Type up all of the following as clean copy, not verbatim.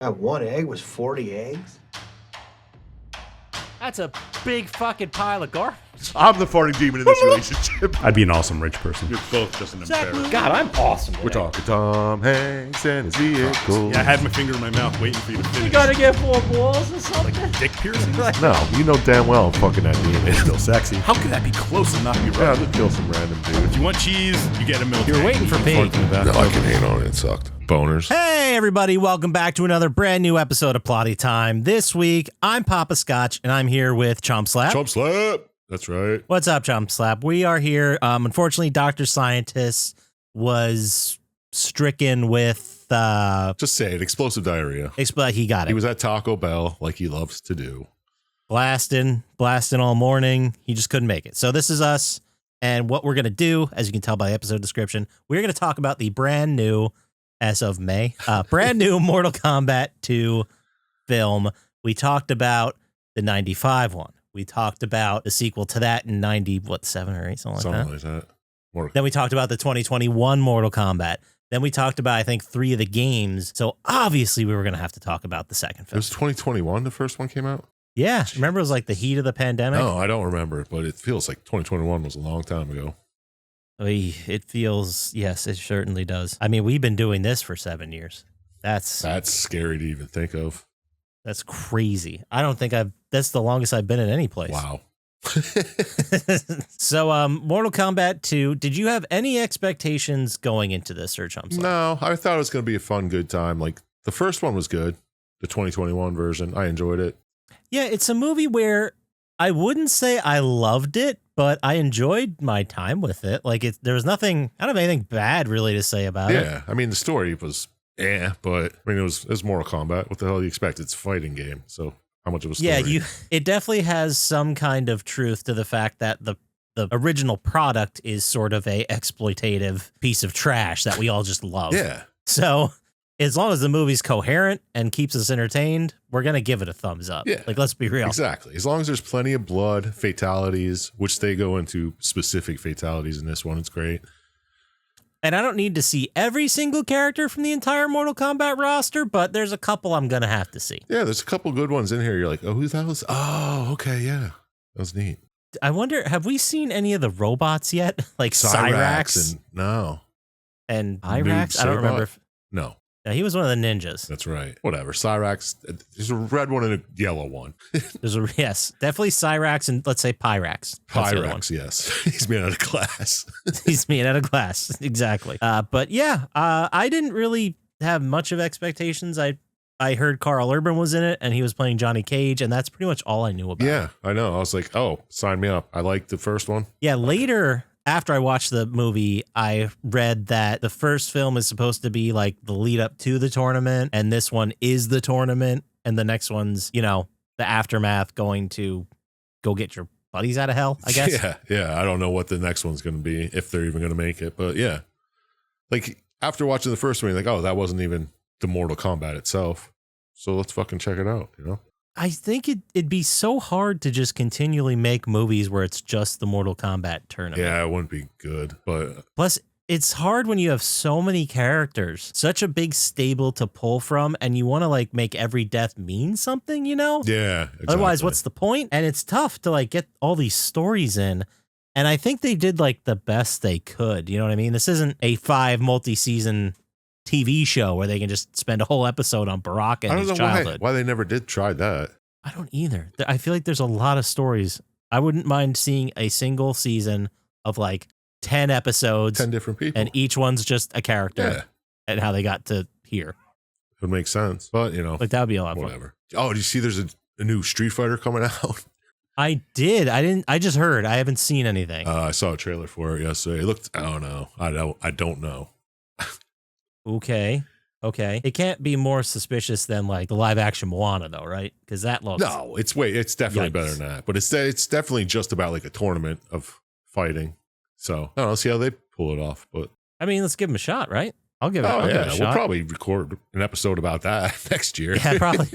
That one egg was 40 eggs? That's a big fucking pile of garbage. I'm the farting demon in this relationship. I'd be an awesome rich person. You're both just an embarrassment. God, I'm awesome. We're talking Tom Hanks and his vehicle. Yeah, I had my finger in my mouth waiting for you to finish. You gotta get 4 balls or something. Like dick piercing? No, you know damn well I'm fucking that demon. It's still sexy. How could that be close and not be Yeah, right? I'll just kill some random dude. If you want cheese, you get a milk. You're waiting for me. No, I can hate on it. It sucked. Boners. Hey, everybody. Welcome back to another brand new episode of Plotty Time. This week, I'm Poppascotch, and I'm here with Chump Slap. Chump Slap. That's right. What's up, Chump Slap? We are here. Unfortunately, Dr. Syintist was stricken with... Just say it. Explosive diarrhea. He got He it. was at Taco Bell like he loves to do. Blasting all morning. He just couldn't make it. So this is us. And what we're going to do, as you can tell by the episode description, we're going to talk about the brand new, as of May, brand new Mortal Kombat II film. We talked about the 95 one. We talked about the sequel to that in 7 or 8, something like that. Then we talked about the 2021 Mortal Kombat. Then we talked about, I think, 3 of the games. So obviously we were going to have to talk about the second It film. was 2021 the first one came out? Yeah. Remember it was like the heat of the pandemic? No, I don't remember, but it feels like 2021 was a long time ago. It feels, yes, it certainly does. I mean, we've been doing this for 7 years. That's scary to even think of. That's crazy. I don't think that's the longest I've been in any place. Wow. So, Mortal Kombat 2, did you have any expectations going into this, Sir Chump Slap? No, I thought it was going to be a fun, good time. Like, the first one was good. The 2021 version, I enjoyed it. Yeah, it's a movie where I wouldn't say I loved it, but I enjoyed my time with it. Like, there was nothing, I don't have anything bad really to say about it. Yeah, I mean, the story was but I mean, it was Mortal Kombat. What the hell do you expect? It's a fighting game, so how much of a story? Yeah, it definitely has some kind of truth to the fact that the original product is sort of a exploitative piece of trash that we all just love. Yeah. So as long as the movie's coherent and keeps us entertained, we're going to give it a thumbs up. Yeah. Like, let's be real. Exactly. As long as there's plenty of blood, fatalities, which they go into specific fatalities in this one, it's great. And I don't need to see every single character from the entire Mortal Kombat roster, but there's a couple I'm going to have to see. Yeah, there's a couple good ones in here. You're like, oh, who that was? Oh, okay, yeah. That was neat. I wonder, have we seen any of the robots yet? Like Cyrax? No. And Irax? I don't remember. No. Yeah, he was one of the ninjas. That's right. Whatever. Cyrax. There's a red one and a yellow one. Yes, definitely Cyrax and let's say Pyrax. That's the other one. Pyrax, yes. He's made out of glass. He's made out of glass. Exactly. But yeah, I didn't really have much of expectations. I heard Carl Urban was in it and he was playing Johnny Cage, and that's pretty much all I knew about. Yeah, I know. I was like, oh, sign me up. I liked the first one. Yeah, later, after I watched the movie, I read that the first film is supposed to be like the lead up to the tournament, and this one is the tournament, and the next one's, the aftermath, going to go get your buddies out of hell, I guess. Yeah. I don't know what the next one's going to be, if they're even going to make it, but yeah. Like, after watching the first one, you're like, oh, that wasn't even the Mortal Kombat itself. So let's fucking check it out, I think it'd be so hard to just continually make movies where it's just the Mortal Kombat tournament. Yeah, it wouldn't be good, but... Plus, it's hard when you have so many characters, such a big stable to pull from, and you want to, make every death mean something, Yeah, exactly. Otherwise, what's the point? And it's tough to, get all these stories in. And I think they did, the best they could. You know what I mean? This isn't a 5 multi-season TV show where they can just spend a whole episode on Baraka and his childhood. Why they never did try that. I don't either. I feel like there's a lot of stories. I wouldn't mind seeing a single season of 10 episodes. 10 different people. And each one's just a character and how they got to here. It would make sense. But, that would be a lot of whatever. Fun. Oh, did you see there's a new Street Fighter coming out? I did. I just heard. I haven't seen anything. I saw a trailer for it yesterday. It looked, I don't know. I don't know. Okay. It can't be more suspicious than the live action Moana though, right? Because that looks... No, it's definitely better than that. But it's definitely just about a tournament of fighting. So I don't know, see how they pull it off. But I mean, let's give them a shot, right? I'll give it a shot. We'll probably record an episode about that next year. Yeah, probably.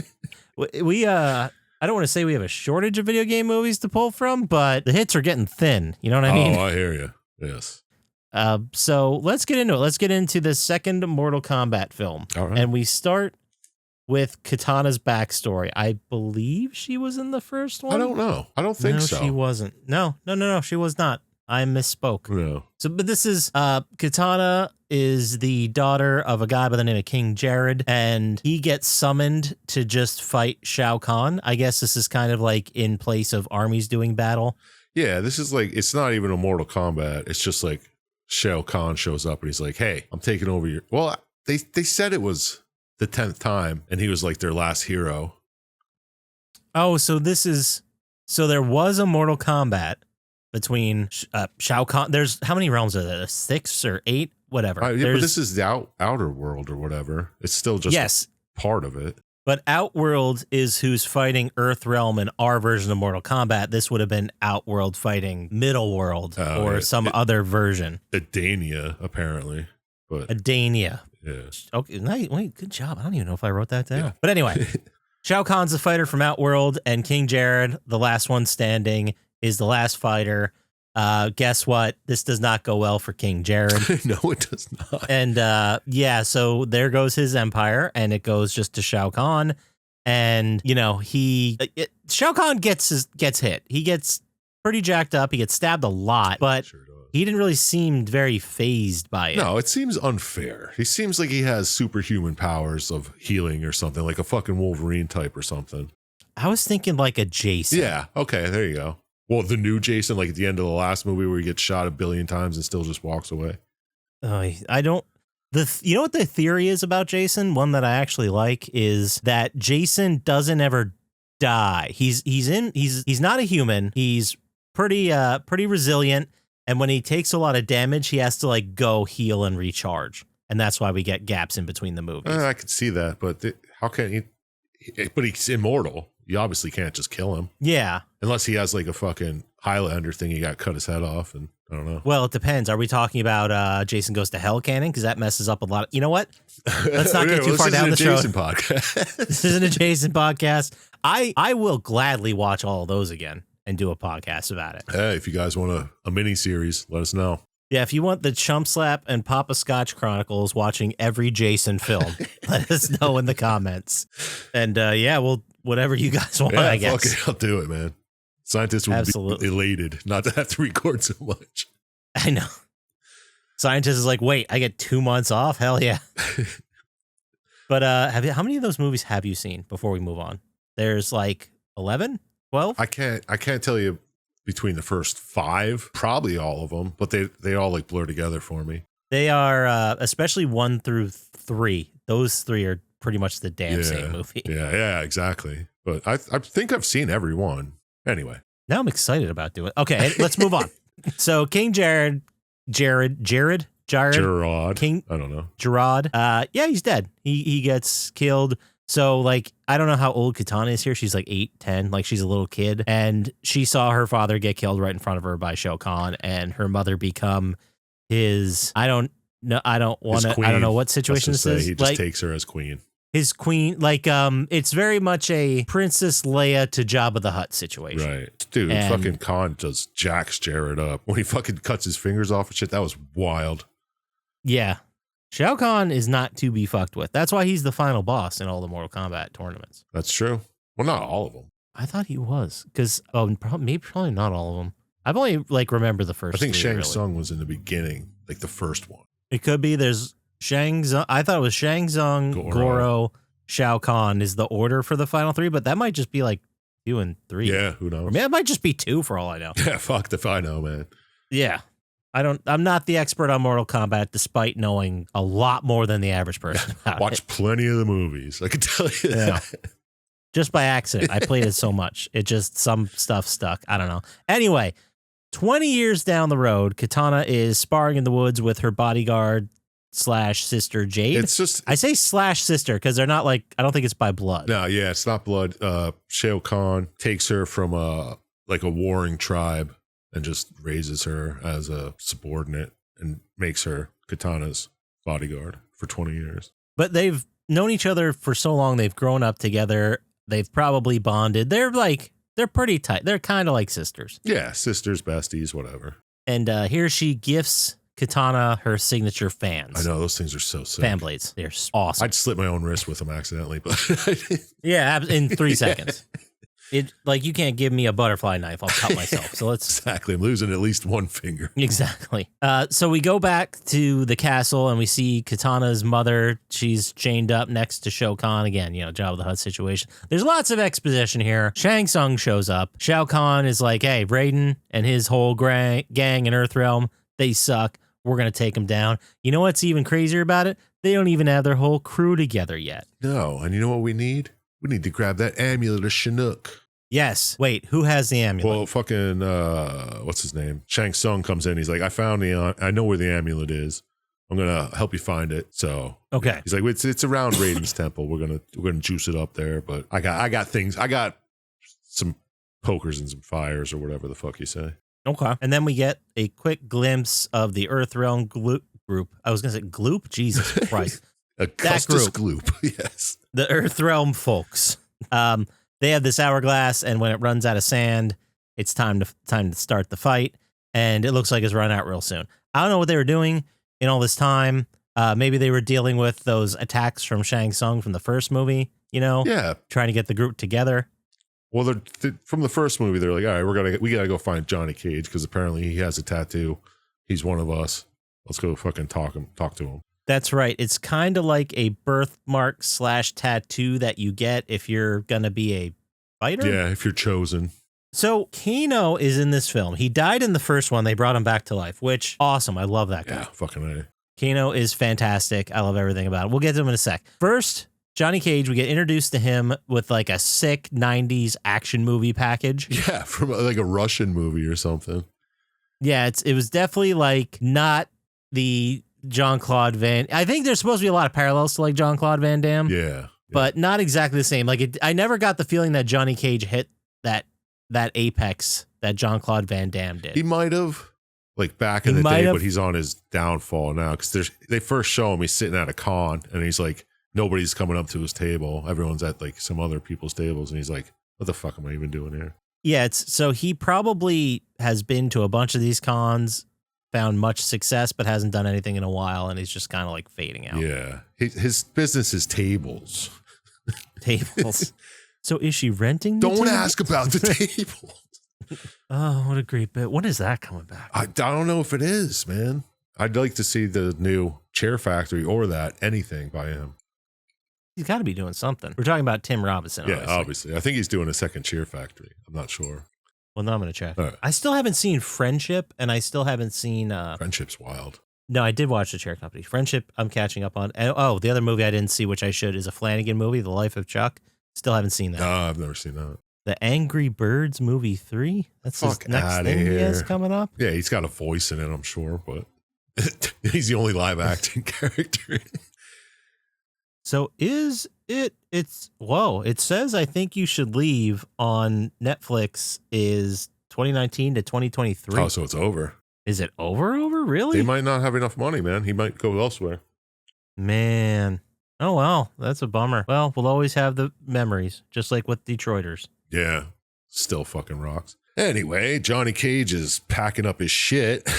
We I don't want to say we have a shortage of video game movies to pull from, but the hits are getting thin. You know what I mean? Oh, I hear you. Yes. So let's get into it. Let's get into the second Mortal Kombat film. All right. And we start with Katana's backstory. I believe she was in the first one. I don't know. I don't think no, so. she wasn't. No, she was not. I misspoke. No. So, but this is Katana is the daughter of a guy by the name of King Jared, and he gets summoned to just fight Shao Kahn. I guess this is kind of like in place of armies doing battle. Yeah, this is like, it's not even a Mortal Kombat. It's just like Shao Kahn shows up and he's like, hey, I'm taking over your... Well, they said it was the 10th time and he was like their last hero. Oh, so this is... So there was a Mortal Kombat between Shao Kahn. There's... How many realms are there? 6 or 8? Whatever. Yeah, but this is the outer world or whatever. It's still just part of it. But Outworld is who's fighting Earthrealm in our version of Mortal Kombat. This would have been Outworld fighting Middle World or some other version. Adania, apparently. But Adania. Yeah. Okay, wait, good job. I don't even know if I wrote that down. Yeah. But anyway, Shao Kahn's a fighter from Outworld, and King Jared, the last one standing, is the last fighter. Guess what? This does not go well for King Jared. No, it does not. And so there goes his empire, and it goes just to Shao Kahn. And Shao Kahn gets hit. He gets pretty jacked up. He gets stabbed a lot, but he didn't really seem very phased by it. No, it seems unfair. He seems like he has superhuman powers of healing or something, like a fucking Wolverine type or something. I was thinking like a Jason. Yeah. Okay. There you go. Well, the new Jason, like at the end of the last movie where he gets shot 1 billion times and still just walks away. I don't. You know what the theory is about Jason? One that I actually like is that Jason doesn't ever die. He's not a human. He's pretty resilient. And when he takes a lot of damage, he has to like go heal and recharge. And that's why we get gaps in between the movies. I could see that, but how can he? But he's immortal. You obviously can't just kill him. Yeah. Unless he has like a fucking Highlander thing, he got cut his head off, and I don't know. Well, it depends. Are we talking about Jason Goes to Hell canon? Because that messes up a lot. You know what? Let's not get too far down this road. This isn't a Jason podcast. I will gladly watch all of those again and do a podcast about it. Hey, if you guys want a mini series, let us know. Yeah, if you want the Chump Slap and Poppascotch Chronicles, watching every Jason film, let us know in the comments. And we'll whatever you guys want, I guess. Okay, I'll do it, man. Syintist would be elated not to have to record so much. I know. Syintist is like, wait, I get 2 months off? Hell yeah. But how many of those movies have you seen before we move on? There's like 11, 12? I can't tell you between the first 5, probably all of them, but they all like blur together for me. They are, especially 1 through 3. Those 3 are pretty much the damn same movie. Yeah, exactly. But I think I've seen every one. Anyway. Now I'm excited about doing it. Okay, let's move on. So King Jared, King, I don't know. Gerard. He's dead. He gets killed. So like, I don't know how old Katana is here. She's like 8, 10, like she's a little kid. And she saw her father get killed right in front of her by Shao Kahn, and her mother become his, I don't know what situation this is. He just takes her as queen. His queen, like, it's very much a Princess Leia to Jabba the Hutt situation. Right. Dude, fucking Khan just jacks Jared up. When he fucking cuts his fingers off and shit, that was wild. Yeah. Shao Kahn is not to be fucked with. That's why he's the final boss in all the Mortal Kombat tournaments. That's true. Well, not all of them. I thought he was, because probably not all of them. I've only like remember the first. I think 3, Shang really. Tsung was in the beginning, like the first one. It could be. There's Shang Tsung. I thought it was Shang Tsung, Goro, Shao Kahn is the order for the final 3, but that might just be like 2 and 3. Yeah, who knows? Or maybe it might just be 2 for all I know. Yeah, fuck if I know, man. Yeah. I'm not the expert on Mortal Kombat, despite knowing a lot more than the average person. Watch plenty of the movies. I can tell you that. Just by accident. I played it so much. It just, some stuff stuck. I don't know. Anyway, 20 years down the road, Katana is sparring in the woods with her bodyguard / sister Jade. It's just, I say / sister because they're not like, I don't think it's by blood. No, yeah, it's not blood. Shao Kahn takes her from like a warring tribe and just raises her as a subordinate and makes her Katana's bodyguard for 20 years. But they've known each other for so long. They've grown up together. They've probably bonded. They're pretty tight. They're kind of like sisters. Yeah, sisters, besties, whatever. And here she gifts Katana her signature fans. I know those things are so sick. Fan blades. They're awesome. I'd slit my own wrist with them accidentally, but Yeah, in 3 seconds. It like you can't give me a butterfly knife. I'll cut myself. So let's exactly. I'm losing at least one finger. exactly. So we go back to the castle and we see Katana's mother. She's chained up next to Shao Kahn again. You know, Jabba the Hutt situation. There's lots of exposition here. Shang Tsung shows up. Shao Kahn is like, "Hey, Raiden and his whole gang in Earthrealm, they suck. We're gonna take them down." You know what's even crazier about it? They don't even have their whole crew together yet. No, and you know what we need? We need to grab that amulet of Chinook. Yes. Wait, who has the amulet? Well, fucking, what's his name? Shang Tsung comes in. He's like, I know where the amulet is. I'm gonna help you find it. So Okay. he's like, it's around Raiden's temple. We're gonna juice it up there. But I got things. I got some pokers and some fires or whatever the fuck you say. Okay. And then we get a quick glimpse of the Earthrealm group. I was gonna say gloop. Jesus Christ. Custis Gloop. Yes. The Earthrealm folks. They have this hourglass, and when it runs out of sand, it's time to start the fight. And it looks like it's run out real soon. I don't know what they were doing in all this time. Maybe they were dealing with those attacks from Shang Tsung from the first movie. You know, Yeah. trying to get the group together. Well, from the first movie, they're like, all right, we gotta go find Johnny Cage because apparently he has a tattoo. He's one of us. Let's go fucking talk to him. That's right. It's kind of like a birthmark / tattoo that you get if you're going to be a fighter. Yeah, if you're chosen. So Kano is in this film. He died in the first one. They brought him back to life, which awesome. I love that guy. Yeah, fucking A. Kano is fantastic. I love everything about it. We'll get to him in a sec. First, Johnny Cage, we get introduced to him with like a sick 90s action movie package. Yeah, from like a Russian movie or something. Yeah, it was definitely like not the Jean-Claude Van. I think there's supposed to be a lot of parallels to like Jean-Claude Van Damme. Yeah. But not exactly the same. Like I never got the feeling that Johnny Cage hit that apex that Jean-Claude Van Damme did. He might have, like back in the day, but he's on his downfall now because they first show him he's sitting at a con and he's like, nobody's coming up to his table. Everyone's at like some other people's tables and he's like, what the fuck am I even doing here? Yeah, so he probably has been to a bunch of these cons, found much success, but hasn't done anything in a while, and he's just kind of like fading out. Yeah, his business is tables. Tables. So is she renting? Don't ask about the table. Oh, what a great bit. When is that coming back? I don't know if it is, man. I'd like to see the new Chair Factory or anything by him. He's got to be doing something. We're talking about Tim Robinson. Yeah, obviously. I think he's doing a second Cheer Factory. I'm not sure. Well, now I'm going to check. All right. I still haven't seen Friendship, and I still haven't seen... Friendship's wild. No, I did watch The Chair Company. Friendship, I'm catching up on. And, the other movie I didn't see, which I should, is a Flanagan movie, The Life of Chuck. Still haven't seen that. No, I've never seen that. The Angry Birds movie 3? That's his next thing he has coming up? Yeah, he's got a voice in it, I'm sure, but he's the only live acting character. So is it? It says I Think You Should Leave on Netflix is 2019 to 2023. Oh, so it's over. Is it over? Really? They might not have enough money, man. He might go elsewhere. Man. Oh, well, that's a bummer. Well, we'll always have the memories, just like with Detroiters. Yeah, still fucking rocks. Anyway, Johnny Cage is packing up his shit.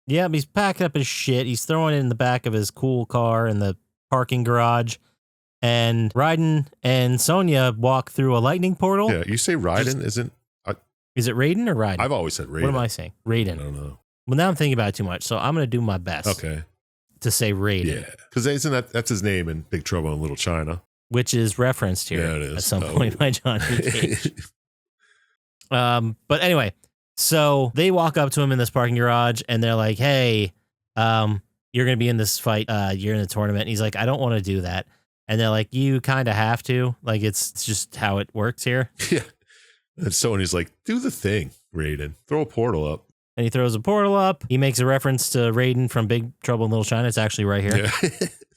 Yeah, he's packing up his shit. He's throwing it in the back of his cool car in the parking garage. And Raiden and Sonya walk through a lightning portal. Yeah, you say Raiden isn't... Is it Raiden or Raiden? I've always said Raiden. What am I saying? Raiden. I don't know. Well, now I'm thinking about it too much, so I'm going to do my best. Okay. To say Raiden. Yeah, because that's his name in Big Trouble in Little China. Which is referenced here at some point by Johnny Cage. But anyway, so they walk up to him in this parking garage and they're like, hey, you're going to be in this fight. You're in the tournament. And he's like, I don't want to do that. And they're like, you kind of have to. Like, it's just how it works here. Yeah. And Sonya's like, do the thing, Raiden. Throw a portal up. And he throws a portal up. He makes a reference to Raiden from Big Trouble in Little China. It's actually right here. Yeah,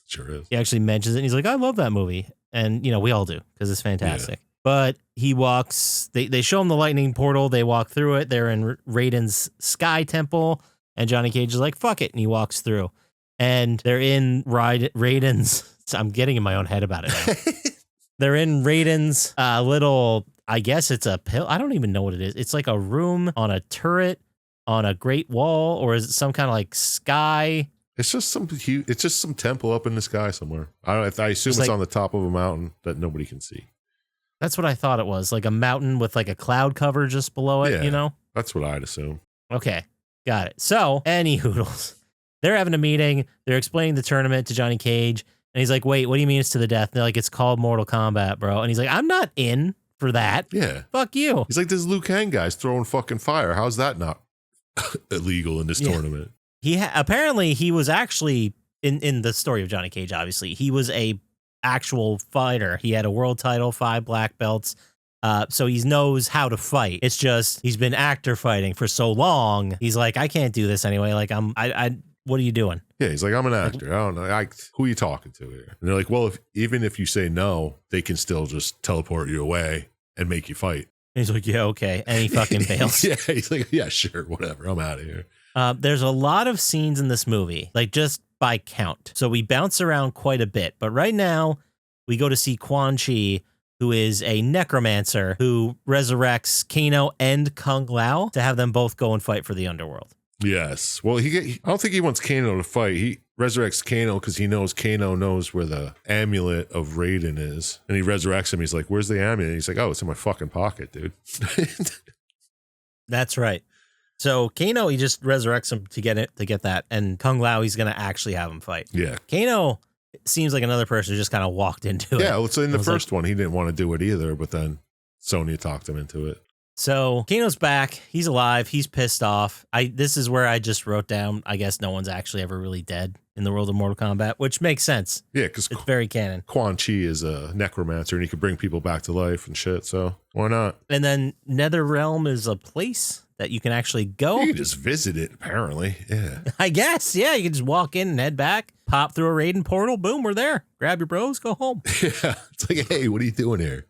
sure is. He actually mentions it. And he's like, I love that movie. And, we all do because it's fantastic. Yeah. But he walks, they show him the lightning portal. They walk through it. They're in Raiden's Sky Temple. And Johnny Cage is like, fuck it. And he walks through. And they're in Raiden's, I'm getting in my own head about it now. They're in Raiden's little, I guess it's a pill. I don't even know what it is. It's like a room on a turret on a great wall, or is it some kind of like sky? It's just some temple up in the sky somewhere. I assume it's on the top of a mountain that nobody can see. That's what I thought it was, like a mountain with like a cloud cover just below it, you know? That's what I'd assume. Okay, got it. So, any hoodles. They're having a meeting. They're explaining the tournament to Johnny Cage. And he's like, wait, what do you mean it's to the death? And they're like, it's called Mortal Kombat, bro. And he's like, I'm not in for that. Yeah. Fuck you. He's like, this Liu Kang guy's throwing fucking fire. How's that not illegal in this tournament? Apparently he was actually, in the story of Johnny Cage, obviously, he was a actual fighter. He had a world title, 5 black belts. So he knows how to fight. It's just he's been actor fighting for so long. He's like, I can't do this anyway. Like what are you doing? Yeah, he's like, I'm an actor. I don't know. Who are you talking to here? And they're like, well, even if you say no, they can still just teleport you away and make you fight. And he's like, yeah, okay. And he fucking bails. Yeah, he's like, yeah, sure, whatever. I'm out of here. There's a lot of scenes in this movie, like just by count. So we bounce around quite a bit. But right now, we go to see Quan Chi, who is a necromancer who resurrects Kano and Kung Lao to have them both go and fight for the underworld. Yes. Well, I don't think he wants Kano to fight. He resurrects Kano because he knows Kano knows where the amulet of Raiden is. And he resurrects him. He's like, where's the amulet? And he's like, oh, it's in my fucking pocket, dude. That's right. So Kano, he just resurrects him to get that. And Kung Lao, he's going to actually have him fight. Yeah. Kano seems like another person who just kind of walked into it. Yeah, well, so in the first one, he didn't want to do it either, but then Sonya talked him into it. So Kano's back. He's alive. He's pissed off. This is where I just wrote down, I guess no one's actually ever really dead in the world of Mortal Kombat, which makes sense. Yeah, because it's very canon. Quan Chi is a necromancer and he could bring people back to life and shit, so why not? And then Netherrealm is a place that you can actually go. You can just visit it, apparently. Yeah. I guess. Yeah, you can just walk in and head back, pop through a Raiden portal, boom, we're there. Grab your bros, go home. Yeah. It's like, hey, what are you doing here?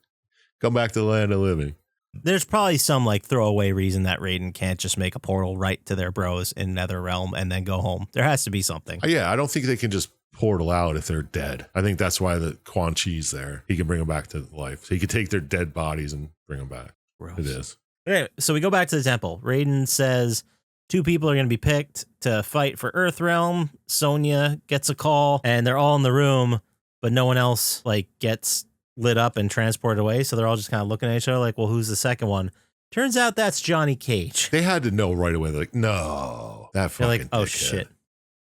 Come back to the land of living. There's probably some like throwaway reason that Raiden can't just make a portal right to their bros in Netherrealm and then go home. There has to be something. Yeah, I don't think they can just portal out if they're dead. I think that's why the Quan Chi's there. He can bring them back to life. So he could take their dead bodies and bring them back. Gross. It is. Anyway, so we go back to the temple. Raiden says 2 people are going to be picked to fight for Earthrealm. Sonya gets a call and they're all in the room, but no one else like gets lit up and transported away. So they're all just kind of looking at each other like, well, who's the second one? Turns out that's Johnny Cage. They had to know right away. They're like, no, that fucking They're like, oh dickhead. shit.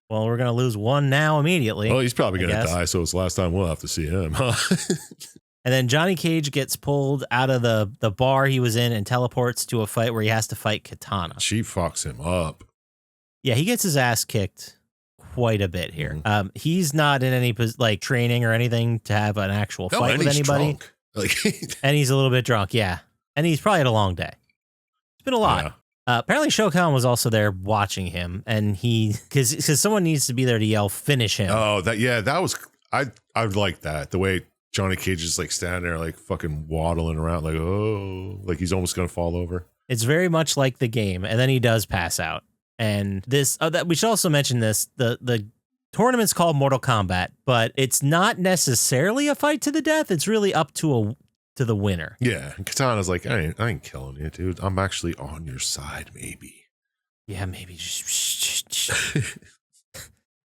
Well, we're going to lose one now immediately. Well, he's probably going to die, so it's the last time we'll have to see him, huh? And then Johnny Cage gets pulled out of the bar he was in and teleports to a fight where he has to fight Kitana. She fucks him up. Yeah, he gets his ass kicked quite a bit here. Mm-hmm. He's not in any like training or anything to have an actual fight with anybody. Drunk. Like, and he's a little bit drunk, yeah. And he's probably had a long day. It's been a lot. Yeah. Apparently Shao Kahn was also there watching him, and because someone needs to be there to yell, finish him. Oh, that was, I like that. The way Johnny Cage is like standing there, like fucking waddling around, like, oh, like he's almost going to fall over. It's very much like the game. And then he does pass out. And this, we should also mention this, the tournament's called Mortal Kombat, but it's not necessarily a fight to the death. It's really up to the winner. Yeah. And Katana's like, I ain't killing you, dude. I'm actually on your side, maybe. Yeah, maybe.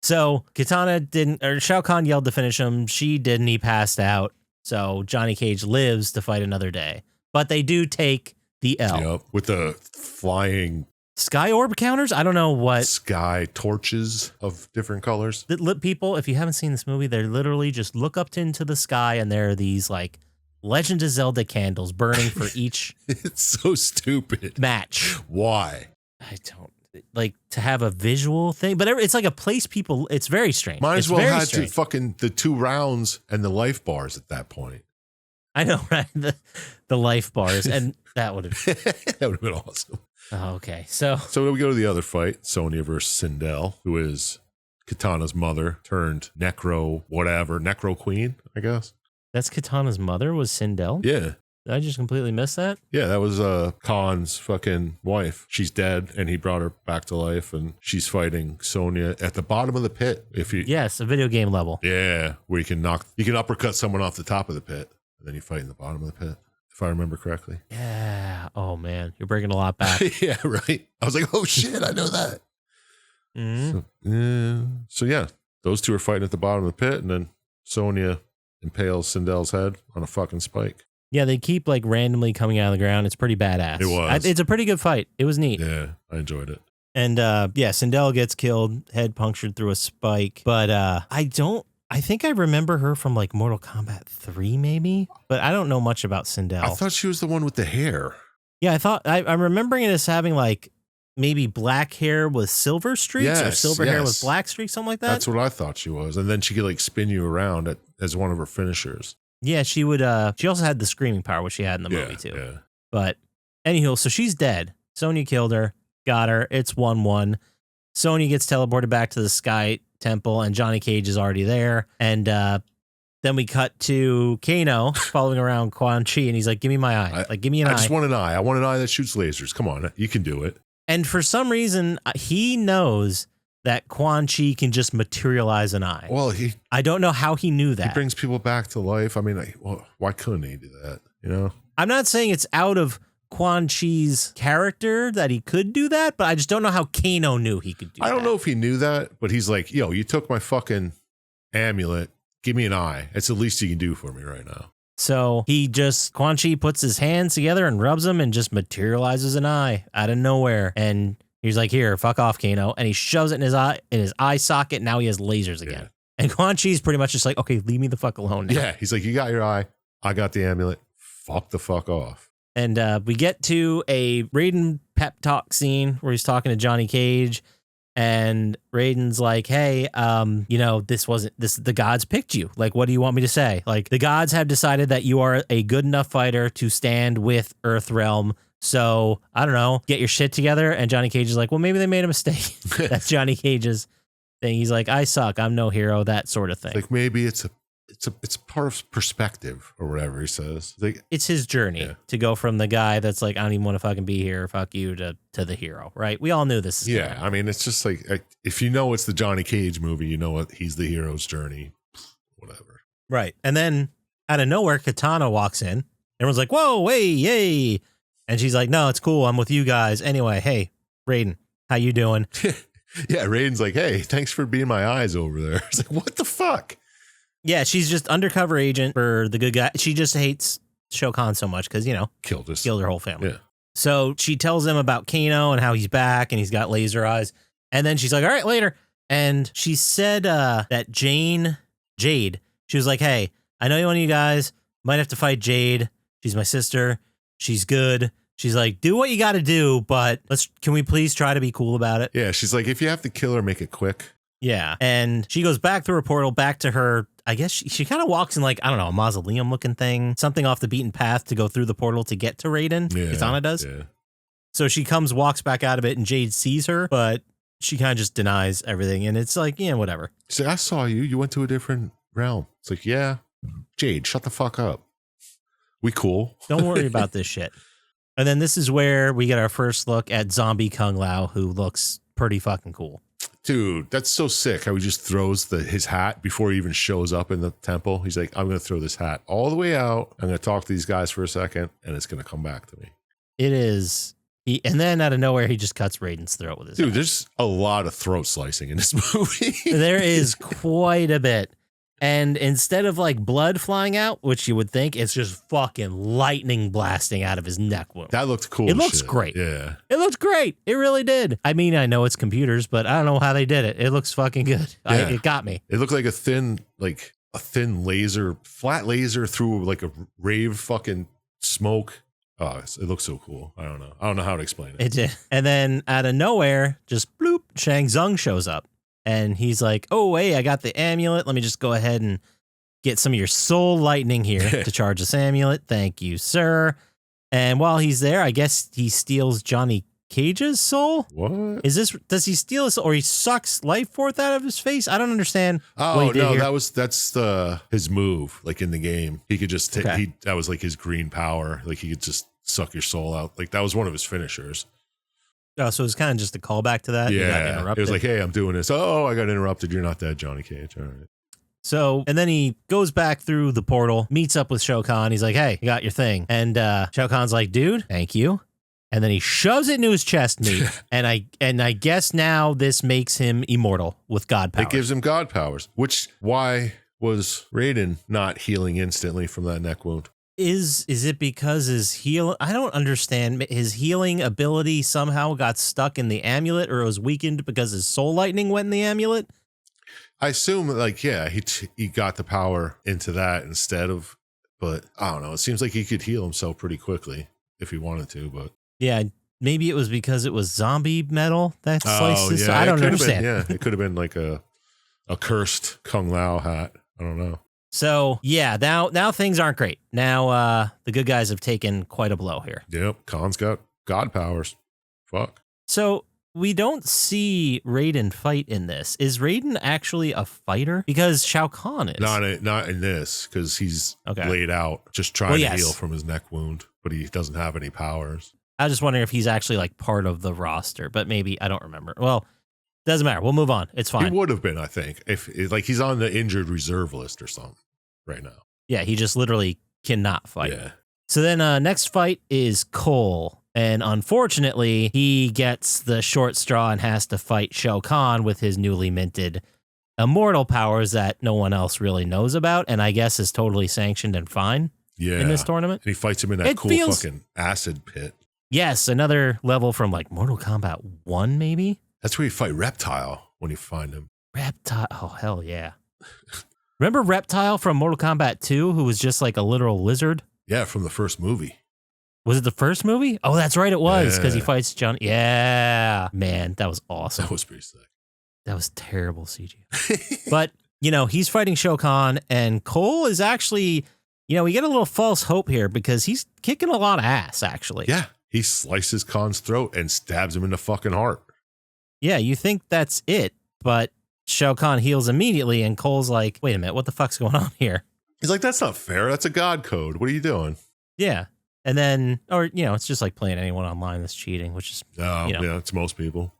So Shao Kahn yelled to finish him. She didn't. He passed out. So Johnny Cage lives to fight another day. But they do take the L. Yep. With the flying sky orb counters? I don't know what. Sky torches of different colors. People, if you haven't seen this movie, they literally just look up into the sky and there are these like Legend of Zelda candles burning for each It's so stupid. match. Why? I don't like to have a visual thing, but it's like a place people. It's very strange. Might as It's well very had strange. to fucking the 2 rounds and the life bars at that point. I know, right? The life bars, and that would have. That would have been awesome. Oh, okay, so then we go to the other fight, Sonya versus Sindel, who is Katana's mother turned necro queen, I guess. that's Katana's mother was Sindel. Yeah. Did I just completely miss that? Yeah, that was Khan's fucking wife. She's dead, and he brought her back to life, and she's fighting Sonya at the bottom of the pit. Yes, a video game level. Yeah, where you can uppercut someone off the top of the pit, and then you fight in the bottom of the pit. if I remember correctly. Yeah. Oh man, you're bringing a lot back. Yeah, right. I was like, oh shit, I know that. So yeah, those two are fighting at the bottom of the pit, and then Sonya impales Sindel's head on a fucking spike. Yeah, they keep like randomly coming out of the ground. It's pretty badass. It was. It's a pretty good fight. It was neat. Yeah, I enjoyed it. And yeah, Sindel gets killed, head punctured through a spike. But I think I remember her from like Mortal Kombat 3 maybe, but I don't know much about Sindel. I thought she was the one with the hair. Yeah, I'm remembering it as having like maybe black hair with silver streaks or silver hair with black streaks, something like that. That's what I thought she was. And then she could like spin you around as one of her finishers. Yeah, she would. She also had the screaming power, which she had in the movie too. Yeah. But anywho, so she's dead. Sonya killed her, got her. It's 1-1. Sonya gets teleported back to the Sky Temple, and Johnny Cage is already there. And then we cut to Kano following around Quan Chi, and he's like, "Give me my eye. Give me an eye. I just want an eye. I want an eye that shoots lasers. Come on, you can do it." And for some reason, he knows that Quan Chi can just materialize an eye. Well, I don't know how he knew that. He brings people back to life. I mean, why couldn't he do that? You know? I'm not saying it's out of Quan Chi's character that he could do that, but I just don't know how Kano knew he could do that. I don't know if he knew that, but he's like, yo, you took my fucking amulet. Give me an eye. It's the least you can do for me right now. So Quan Chi puts his hands together and rubs them and just materializes an eye out of nowhere. And he's like, here, fuck off, Kano. And he shoves it in his eye socket. Now he has lasers again. Yeah. And Quan Chi's pretty much just like, okay, leave me the fuck alone now. Yeah, he's like, you got your eye. I got the amulet. Fuck the fuck off. And we get to a Raiden pep talk scene where he's talking to Johnny Cage. And Raiden's like, hey, the gods picked you. Like, what do you want me to say? Like, the gods have decided that you are a good enough fighter to stand with Earthrealm. So, I don't know, get your shit together. And Johnny Cage is like, well, maybe they made a mistake. That's Johnny Cage's thing. He's like, I suck. I'm no hero, that sort of thing. Like, maybe it's part of perspective or whatever he says. Like, it's his journey to go from the guy that's like, I don't even want to fucking be here, fuck you, to the hero, right? We all knew this. I mean, it's just like, if you know it's the Johnny Cage movie, you know what, he's the hero's journey, whatever. Right. And then out of nowhere, Katana walks in. Everyone's like, whoa, hey, yay. And she's like, no, it's cool. I'm with you guys. Anyway, hey, Raiden, how you doing? Yeah, Raiden's like, hey, thanks for being my eyes over there. It's like, what the fuck? Yeah, she's just undercover agent for the good guy. She just hates Shao Kahn so much because, killed her whole family. Yeah. So she tells him about Kano and how he's back and he's got laser eyes. And then she's like, all right, later. And she said that Jade, she was like, hey, I know one of you guys might have to fight Jade. She's my sister. She's good. She's like, do what you got to do, but can we please try to be cool about it? Yeah, she's like, if you have to kill her, make it quick. Yeah. And she goes back through her portal, back to her. I guess she kind of walks in like, I don't know, a mausoleum looking thing, something off the beaten path to go through the portal to get to Raiden. Yeah, Katana does. Yeah. So she walks back out of it and Jade sees her, but she kind of just denies everything. And it's like, yeah, whatever. She's like, I saw you. You went to a different realm. It's like, yeah, Jade, shut the fuck up. We cool. Don't worry about this shit. And then this is where we get our first look at zombie Kung Lao, who looks pretty fucking cool. Dude, that's so sick how he just throws his hat before he even shows up in the temple. He's like, I'm going to throw this hat all the way out. I'm going to talk to these guys for a second, and it's going to come back to me. It is. And then out of nowhere, he just cuts Raiden's throat with his hat. There's a lot of throat slicing in this movie. There is quite a bit. And instead of like blood flying out, which you would think, it's just fucking lightning blasting out of his neck wound. That looked cool. It looks great. Yeah. It looked great. It really did. I mean, I know it's computers, but I don't know how they did it. It looks fucking good. Yeah. It got me. It looked like a thin laser, flat laser through like a rave fucking smoke. Oh, it looks so cool. I don't know how to explain it. It did. And then out of nowhere, just bloop, Shang Tsung shows up. And he's like, oh, hey, I got the amulet. Let me just go ahead and get some of your soul lightning here to charge this amulet. Thank you, sir. And while he's there, I guess he steals Johnny Cage's soul. What? Does he steal his soul or he sucks life force out of his face? I don't understand. Oh, no, that's his move. Like in the game, he could just take, that was like his green power. Like he could just suck your soul out. Like that was one of his finishers. Oh, so it's kind of just a callback to that? Yeah. It was like, hey, I'm doing this. Oh, I got interrupted. You're not dead, Johnny Cage. All right. So, and then he goes back through the portal, meets up with Shao Kahn. He's like, hey, you got your thing. And Shao Kahn's like, dude, thank you. And then he shoves it into his chest meat. and I guess now this makes him immortal with God powers. It gives him God powers, why was Raiden not healing instantly from that neck wound? Is it because I don't understand. His healing ability somehow got stuck in the amulet, or it was weakened because his soul lightning went in the amulet? I assume, like, yeah, he got the power into that instead of, but I don't know. It seems like he could heal himself pretty quickly if he wanted to, but. Yeah, maybe it was because it was zombie metal that sliced his. Yeah, I don't understand. It could have been like a cursed Kung Lao hat. I don't know. So, yeah, now things aren't great. Now the good guys have taken quite a blow here. Yep, Khan's got God powers. Fuck. So, we don't see Raiden fight in this. Is Raiden actually a fighter? Because Shao Kahn is. Not in this, because he's laid out, just trying to heal from his neck wound, but he doesn't have any powers. I was just wondering if he's actually like part of the roster, but maybe I don't remember. Well, doesn't matter. We'll move on. It's fine. He would have been, I think, if like he's on the injured reserve list or something right now. Yeah, he just literally cannot fight. Yeah. So then next fight is Cole. And unfortunately, he gets the short straw and has to fight Shao Kahn with his newly minted immortal powers that no one else really knows about, and I guess is totally sanctioned and fine in this tournament. And he fights him in that fucking acid pit. Yes, another level from like Mortal Kombat 1, maybe? That's where you fight Reptile when you find him. Reptile? Oh, hell yeah. Remember Reptile from Mortal Kombat 2, who was just like a literal lizard? Yeah, from the first movie. Was it the first movie? Oh, that's right, it was, because he fights John. Yeah. Man, that was awesome. That was pretty sick. That was terrible CG. But, he's fighting Shao Kahn, and Cole is actually, we get a little false hope here because he's kicking a lot of ass, actually. Yeah, he slices Khan's throat and stabs him in the fucking heart. Yeah, you think that's it, but Shao Kahn heals immediately, and Cole's like, wait a minute, what the fuck's going on here? He's like, that's not fair. That's a God code. What are you doing? Yeah. And then, or, it's just like playing anyone online that's cheating, which is, yeah, it's most people.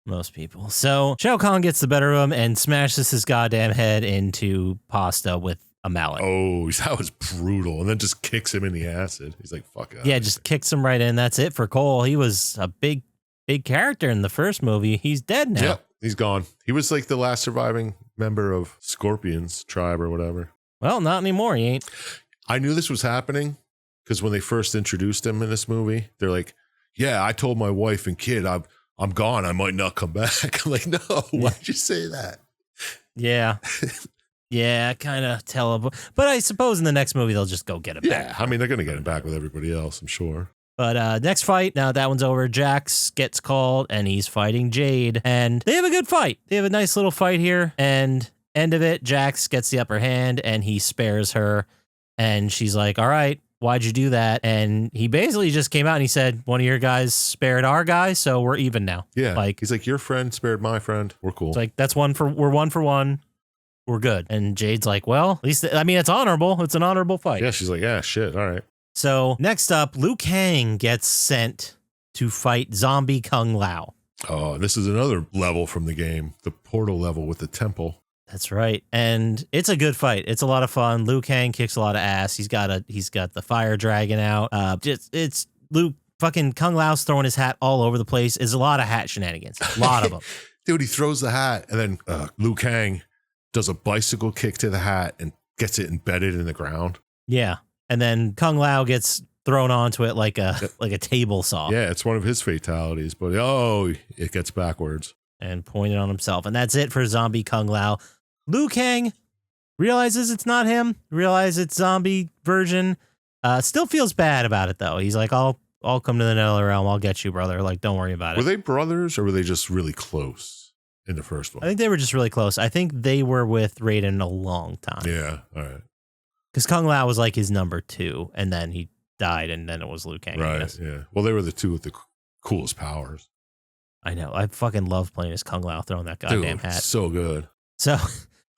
Most people. So Shao Kahn gets the better of him and smashes his goddamn head into pasta with a mallet. Oh, that was brutal. And then just kicks him in the acid. He's like, fuck out. Yeah, just kicks him right in. That's it for Cole. He was a big character in the first movie. He's dead now. Yep, he's gone. He was like the last surviving member of Scorpion's tribe or whatever. Well, not anymore. He ain't. I knew this was happening. Because when they first introduced him in this movie, they're like, yeah, I told my wife and kid, I'm gone. I might not come back. I'm like, no, why'd you say that? Yeah. Yeah, kind of tell him. But I suppose in the next movie, they'll just go get him back. Yeah, I mean, they're going to get him back with everybody else, I'm sure. But next fight, now that one's over, Jax gets called and he's fighting Jade. And they have a good fight. They have a nice little fight here. And end of it, Jax gets the upper hand and he spares her. And she's like, all right. Why'd you do that? And he basically just came out and he said, one of your guys spared our guy, so we're even now. Yeah. Like, he's like, your friend spared my friend. We're cool. It's like, we're one for one. We're good. And Jade's like, well, at least, it's honorable. It's an honorable fight. Yeah. She's like, yeah, shit. All right. So next up, Liu Kang gets sent to fight zombie Kung Lao. Oh, this is another level from the game, the portal level with the temple. That's right. And it's a good fight. It's a lot of fun. Liu Kang kicks a lot of ass. He's got the fire dragon out. It's fucking Kung Lao's throwing his hat all over the place. It's a lot of hat shenanigans. A lot of them. Dude, he throws the hat and then Liu Kang does a bicycle kick to the hat and gets it embedded in the ground. Yeah. And then Kung Lao gets thrown onto it like a table saw. Yeah, it's one of his fatalities, but it gets backwards. And pointed on himself. And that's it for zombie Kung Lao. Liu Kang realizes it's not him, realizes it's zombie version. Still feels bad about it, though. He's like, I'll come to the Nether Realm. I'll get you, brother. Like, don't worry about it. Were they brothers or were they just really close in the first one? I think they were just really close. I think they were with Raiden a long time. Yeah, all right. Because Kung Lao was like his number 2, and then he died, and then it was Liu Kang. Right, yeah. Well, they were the two with the coolest powers. I know. I fucking love playing as Kung Lao, throwing that goddamn hat. So good. So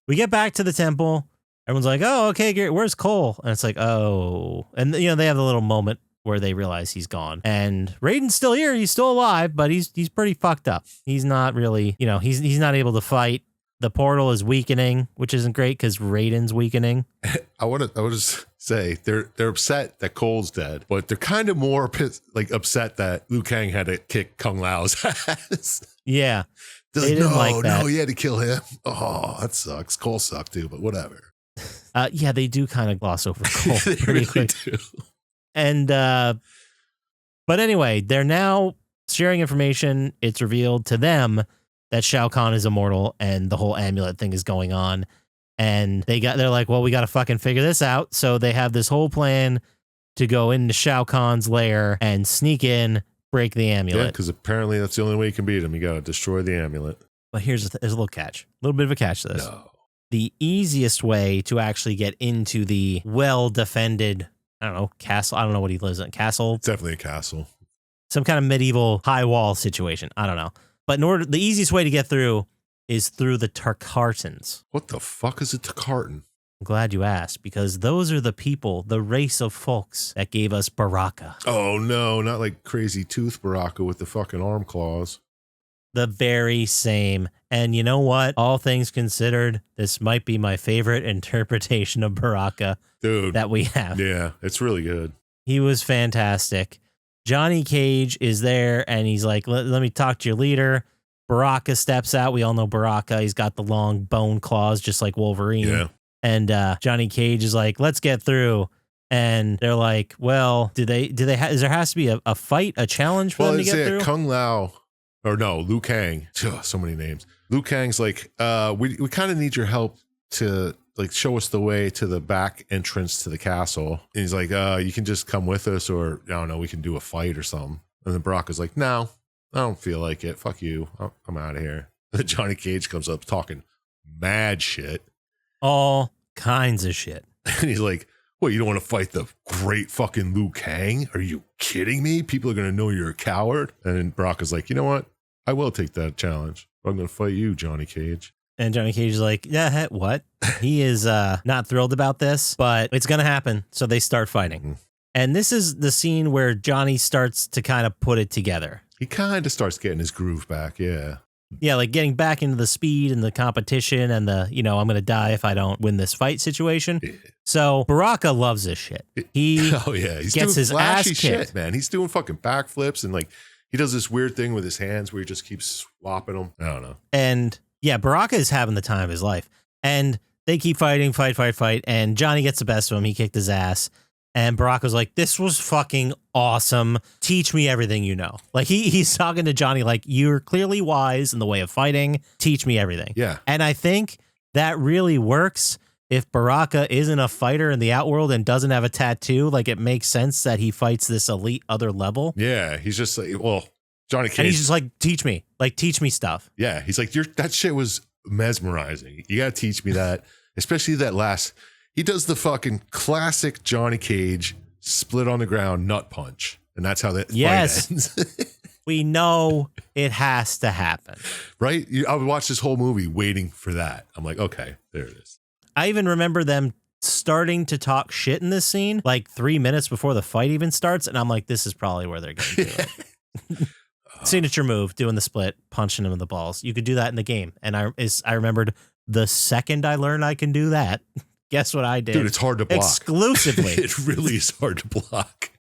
we get back to the temple. Everyone's like, oh, okay, Gary, where's Cole? And it's like, oh. And, they have a little moment where they realize he's gone. And Raiden's still here. He's still alive, but he's pretty fucked up. He's not really, he's not able to fight. The portal is weakening, which isn't great because Raiden's weakening. I want to just say they're upset that Cole's dead, but they're kind of more upset that Liu Kang had to kick Kung Lao's ass. Yeah. They're They like, didn't like that. no, you had to kill him. Oh, that sucks. Cole sucked too, but whatever. Yeah, they do kind of gloss over Cole They pretty really quick. do. And, but anyway, they're now sharing information. It's revealed to them that Shao Kahn is immortal and the whole amulet thing is going on. And they're like, well, we got to fucking figure this out. So they have this whole plan to go into Shao Kahn's lair and sneak in, break the Yeah, amulet. because apparently that's the only way you can beat him. You got to destroy the amulet. But there's a little catch, a little bit of a catch to this. No. The easiest way to actually get into the well-defended, I don't know, castle. I don't know what he lives in. Castle, It's definitely a castle. some kind of medieval high wall situation. I don't know. But the easiest way to get through is through the Tarkartans. What the fuck is a Takartan? I'm glad you asked, because those are the people, the race of folks that gave us Baraka. Oh no, not like crazy tooth Baraka with the fucking arm claws. The very same. And you know what? All things considered, this might be my favorite interpretation of Baraka Dude. that we have. Yeah, it's really good. He was fantastic. Johnny Cage is there and he's like, let me talk to your leader. Baraka steps out. We all know Baraka. He's got the long bone claws, just like Wolverine. Yeah. And Johnny Cage is like, let's get through. And they're like, well, is there has to be a fight, a challenge for them to get through? Kung Lao, or no, Liu Kang. Ugh, so many names. Liu Kang's like, we kind of need your help to like show us the way to the back entrance to the castle. And he's like, you can just come with us, or I don't know, we can do a fight or something. And then Baraka's like, no, I don't feel like it. Fuck you. I'm out of here. And then Johnny Cage comes up talking mad shit. All kinds of shit. And he's like, what, you don't want to fight the great fucking Liu Kang? Are you kidding me? People are going to know you're a coward. And then Baraka's like, you know what? I will take that challenge. But I'm going to fight you, Johnny Cage. And Johnny Cage is like, yeah, what? He is not thrilled about this, but it's going to happen. So they start fighting. Mhm. And this is the scene where Johnny starts to kind of put it together. He kind of starts getting his groove back. Yeah. Yeah, like getting back into the speed and the competition and the, I'm going to die if I don't win this fight situation. Yeah. So Baraka loves this shit. He Oh, yeah. He's gets doing his flashy ass shit, kicked. man. He's doing fucking backflips and like he does this weird thing with his hands where he just keeps swapping them. I don't know. And yeah, Baraka is having the time of his life. And they keep fighting, fight. And Johnny gets the best of him. He kicked his ass. And Baraka's like, this was fucking awesome. Teach me everything you know. Like he's talking to Johnny like, you're clearly wise in the way of fighting. Teach me everything. Yeah. And I think that really works. If Baraka isn't a fighter in the outworld and doesn't have a tattoo, like it makes sense that he fights this elite other level. Yeah. He's just like, well, Johnny Cage. And he's just like, teach me stuff. Yeah, he's like, that shit was mesmerizing. You got to teach me that, especially that last. He does the fucking classic Johnny Cage split on the ground nut punch, and that's how that Yes. fight ends. We know it has to happen. Right? I would watch this whole movie waiting for that. I'm like, okay, there it is. I even remember them starting to talk shit in this scene like 3 minutes before the fight even starts, and I'm like, this is probably where they're going to do it. Signature move, doing the split, punching him in the balls. You could do that in the game. And I remembered the second I learned I can do that, guess what I did? Dude, it's hard to block. Exclusively. It really is hard to block.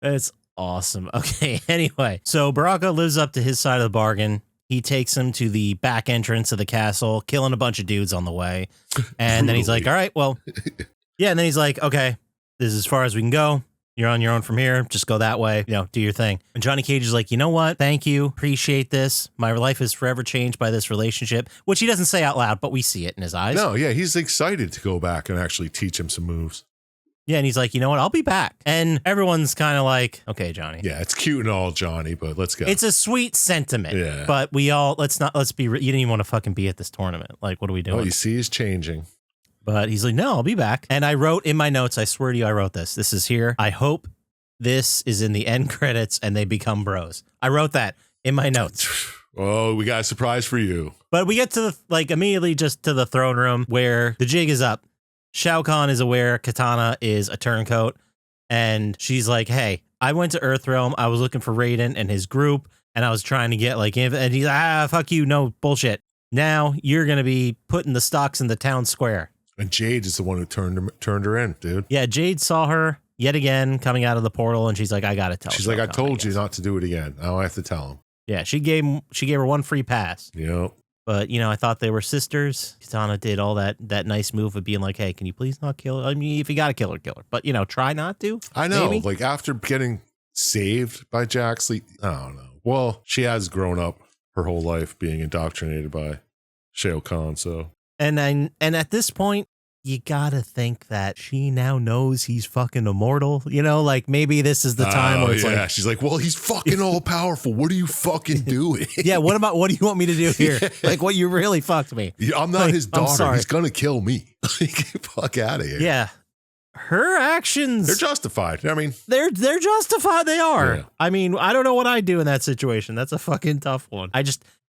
It's awesome. Okay, anyway. So Baraka lives up to his side of the bargain. He takes him to the back entrance of the castle, killing a bunch of dudes on the way. And then he's like, all right, well, yeah. And then he's like, okay, this is as far as we can go. You're on your own from here. Just go that way. Do your thing. And Johnny Cage is like, you know what? Thank you. Appreciate this. My life is forever changed by this relationship, which he doesn't say out loud, but we see it in his eyes. No, yeah, he's excited to go back and actually teach him some moves. Yeah, and he's like, you know what? I'll be back. And everyone's kind of like, okay, Johnny. Yeah, it's cute and all, Johnny, but let's go. It's a sweet sentiment. Yeah. But let's be, you didn't even want to fucking be at this tournament. Like, what are we doing? What you see is changing. But he's like, no, I'll be back. And I wrote in my notes, I swear to you, I wrote this. This is here. I hope this is in the end credits and they become bros. I wrote that in my notes. Oh, we got a surprise for you. But we get to immediately just to the throne room where the jig is up. Shao Kahn is aware Katana is a turncoat. And she's like, hey, I went to Earthrealm. I was looking for Raiden and his group. And I was trying to get and he's like, fuck you. No bullshit. Now you're going to be putting the stocks in the town square. And Jade is the one who turned her in, dude. Yeah, Jade saw her yet again coming out of the portal, and she's like, I got to tell She's like, I Shao Kahn, told you guess." not to do it again. Now I have to tell him. Yeah, she gave her one free pass. Yep. But, I thought they were sisters. Katana did all that nice move of being like, hey, can you please not kill her? I mean, if you got to kill her, kill her. But, try not to. I know. Maybe? Like, after getting saved by Jax, I don't know. Well, she has grown up her whole life being indoctrinated by Shao Kahn, so. And at this point, you gotta think that she now knows he's fucking immortal. Like maybe this is the time where it's like, she's like, well, he's fucking all powerful. What are you fucking doing? yeah, what do you want me to do here? Yeah. Like, what, you really fucked me. Yeah, I'm not his I'm daughter. sorry. He's gonna kill me. Fuck out of here. Yeah. Her actions, They're justified. I mean, they're justified. They are. Yeah. I mean, I don't know what I'd do in that situation. That's a fucking tough one.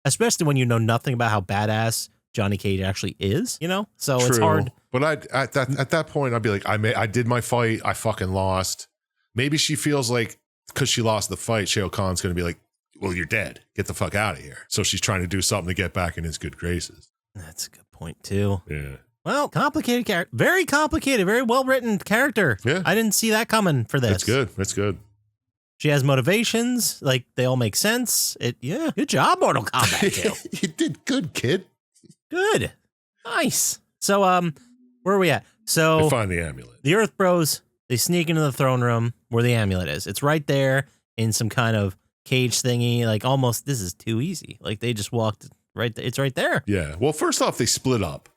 Especially when you know nothing about how badass Johnny Cage actually is, So true. it's hard. But at that point, I'd be like, I did my fight. I fucking lost. Maybe she feels like because she lost the fight, Shao Kahn's going to be like, well, you're dead. Get the fuck out of here. So she's trying to do something to get back in his good graces. That's a good point too. Yeah. Well, complicated character, very complicated, very well written character. Yeah. I didn't see that coming for this. That's good. That's good. She has motivations, like they all make sense. Good job, Mortal Kombat 2. You did good, kid. Good, nice. So, where are we at? They So find the amulet. the Earth Bros, they sneak into the throne room where the amulet is. It's right there in some kind of cage thingy. Like almost, this is too easy. Like they just walked right. It's right there. Yeah. Well, first off, they split up.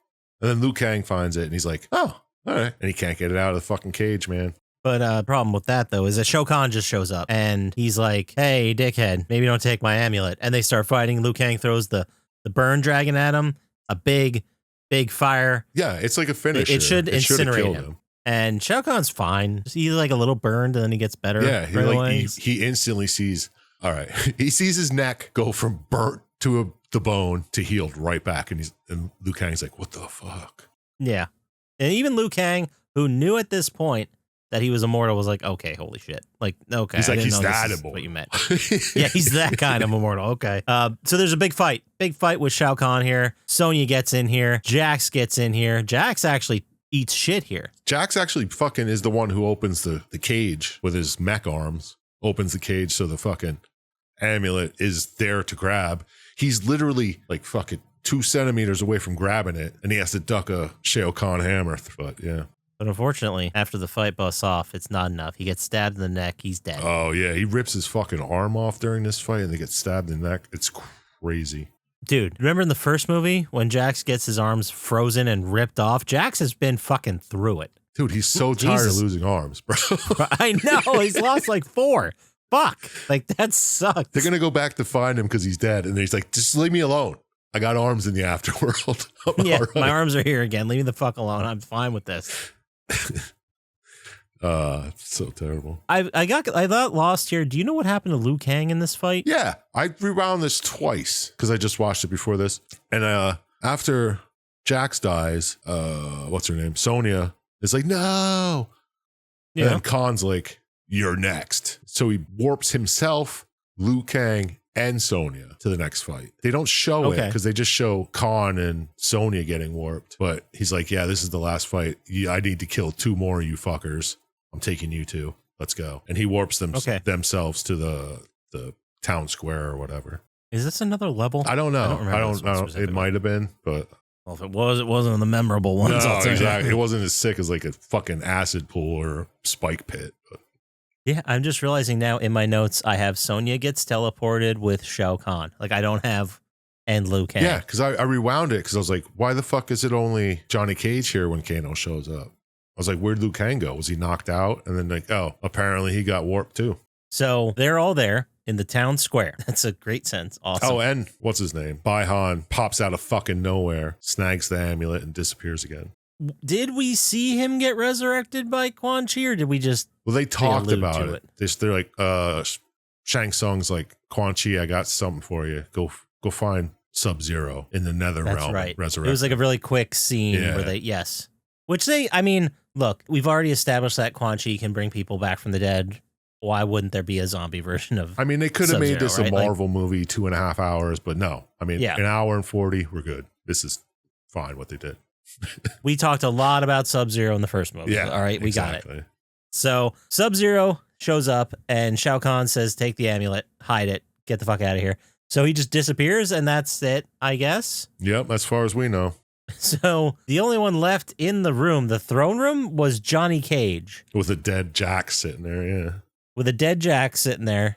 And then Liu Kang finds it and he's like, oh, all right. And he can't get it out of the fucking cage, man. But problem with that, though, is that Shao Kahn just shows up and he's like, hey, dickhead, maybe don't take my amulet. And they start fighting. Liu Kang throws the burn dragon at him, a big fire. Yeah, it's like a finisher. It should should've incinerate killed him. And Shao Kahn's fine. He's like a little burned and then he gets better. Yeah, right away. he instantly sees, all right, he sees his neck go from burnt to the bone to healed right back. And Liu Kang's like, what the fuck? Yeah. And even Liu Kang, who knew at this point that he was immortal, was like, okay, holy shit. Like, okay. He's I like, didn't he's know that this is immortal. what you meant. Yeah, he's that kind of immortal. Okay. So there's a big fight with Shao Kahn here. Sonya gets in here. Jax gets in here. Jax actually eats shit here. Jax actually fucking is the one who opens the cage with his mech arms, opens the cage so the fucking amulet is there to grab. He's literally like fucking 2 centimeters away from grabbing it, and he has to duck a Shao Kahn hammer. But yeah. But unfortunately, after the fight busts off, it's not enough. He gets stabbed in the neck. He's dead. Oh yeah, he rips his fucking arm off during this fight, and they get stabbed in the neck. It's crazy. Dude, remember in the first movie when Jax gets his arms frozen and ripped off? Jax has been fucking through it. Dude, he's so tired of Jesus. losing arms, bro. I know. He's lost like 4. Fuck. Like, that sucks. They're gonna go back to find him because he's dead, and he's like, just leave me alone. I got arms in the afterworld. I'm Yeah, all right. my arms are here again. Leave me the fuck alone. I'm fine with this. So terrible. I got lost here. Do you know what happened to Liu Kang in this fight? Yeah, I rewound this twice because I just watched it before this. And after Jax dies, what's her name? Sonya is like, no. Yeah. And Khan's like, you're next. So he warps himself, Liu Kang, and Sonya to the next fight. They don't show it because they just show Khan and Sonya getting warped. But he's like, yeah, this is the last fight. I need to kill 2 more of you fuckers. I'm taking you 2. Let's go. And he warps themselves to the town square or whatever. Is this another level? I don't know. I don't remember this one It specifically. might have been, but Well, if it was, it wasn't the memorable ones. no, I'll tell you. exactly. It wasn't as sick as like a fucking acid pool or spike pit. But Yeah, I'm just realizing now in my notes I have Sonya gets teleported with Shao Kahn. Like I don't have and Liu Kang. yeah, because I rewound it because I was like, why the fuck is it only Johnny Cage here when Kano shows up? I was like, where'd Liu Kang go? Was he knocked out? And then like, oh, apparently he got warped too. So they're all there in the town square. That's a great sense. Awesome. Oh, and what's his name? Baihan pops out of fucking nowhere, snags the amulet, and disappears again. Did we see him get resurrected by Quan Chi, or did we just? Well, they talked allude about to it. They're like, Shang Tsung's like, Quan Chi, I got something for you. Go find Sub-Zero in the Nether That's realm. right. Resurrect. It was like a really quick scene Yeah. where they I mean, look, we've already established that Quan Chi can bring people back from the dead. why wouldn't there be a zombie version of I mean, they could have made Sub-Zero, this right? a Marvel movie 2.5 hours, but no. I mean, Yeah. an hour and 40, we're good. This is fine what they did. We talked a lot about Sub-Zero in the first movie. Yeah. All right, we got it. exactly. So Sub-Zero shows up and Shao Kahn says, take the amulet, hide it, get the fuck out of here. So he just disappears and that's it, I guess. Yep, as far as we know. So the only one left in the room, the throne room, was Johnny Cage With a dead Jack sitting there, yeah. with a dead Jack sitting there.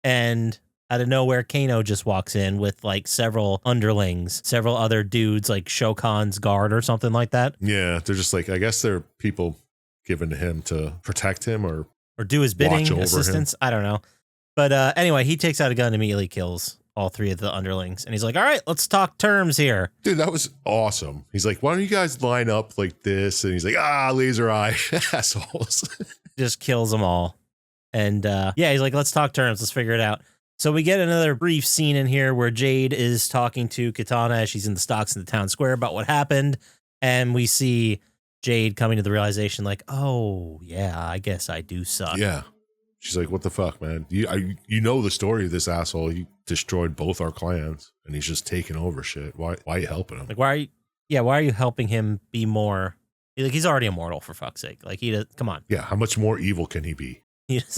And out of nowhere, Kano just walks in with like several underlings, several other dudes like Shao Kahn's guard or something like that. Yeah, they're just like, I guess they're people given to him to protect him or Do his Watch bidding, over assistance. I don't know. But anyway, he takes out a gun and immediately kills all three of the underlings. And he's like, all right, let's talk terms here. Dude, that was awesome. He's like, why don't you guys line up like this? And he's like, laser eye, assholes. Just kills them all. And yeah, he's like, let's talk terms. Let's figure it out. So we get another brief scene in here where Jade is talking to Katana as she's in the stocks in the town square about what happened. And we see Jade coming to the realization like, oh, yeah, I guess I do suck. Yeah. She's like, what the fuck, man? You know the story of this asshole. He destroyed both our clans and he's just taking over shit. Why are you helping him? Like, why are you helping him be more? Like, he's already immortal, for fuck's sake. Like, he does, come on. Yeah, how much more evil can he be? He's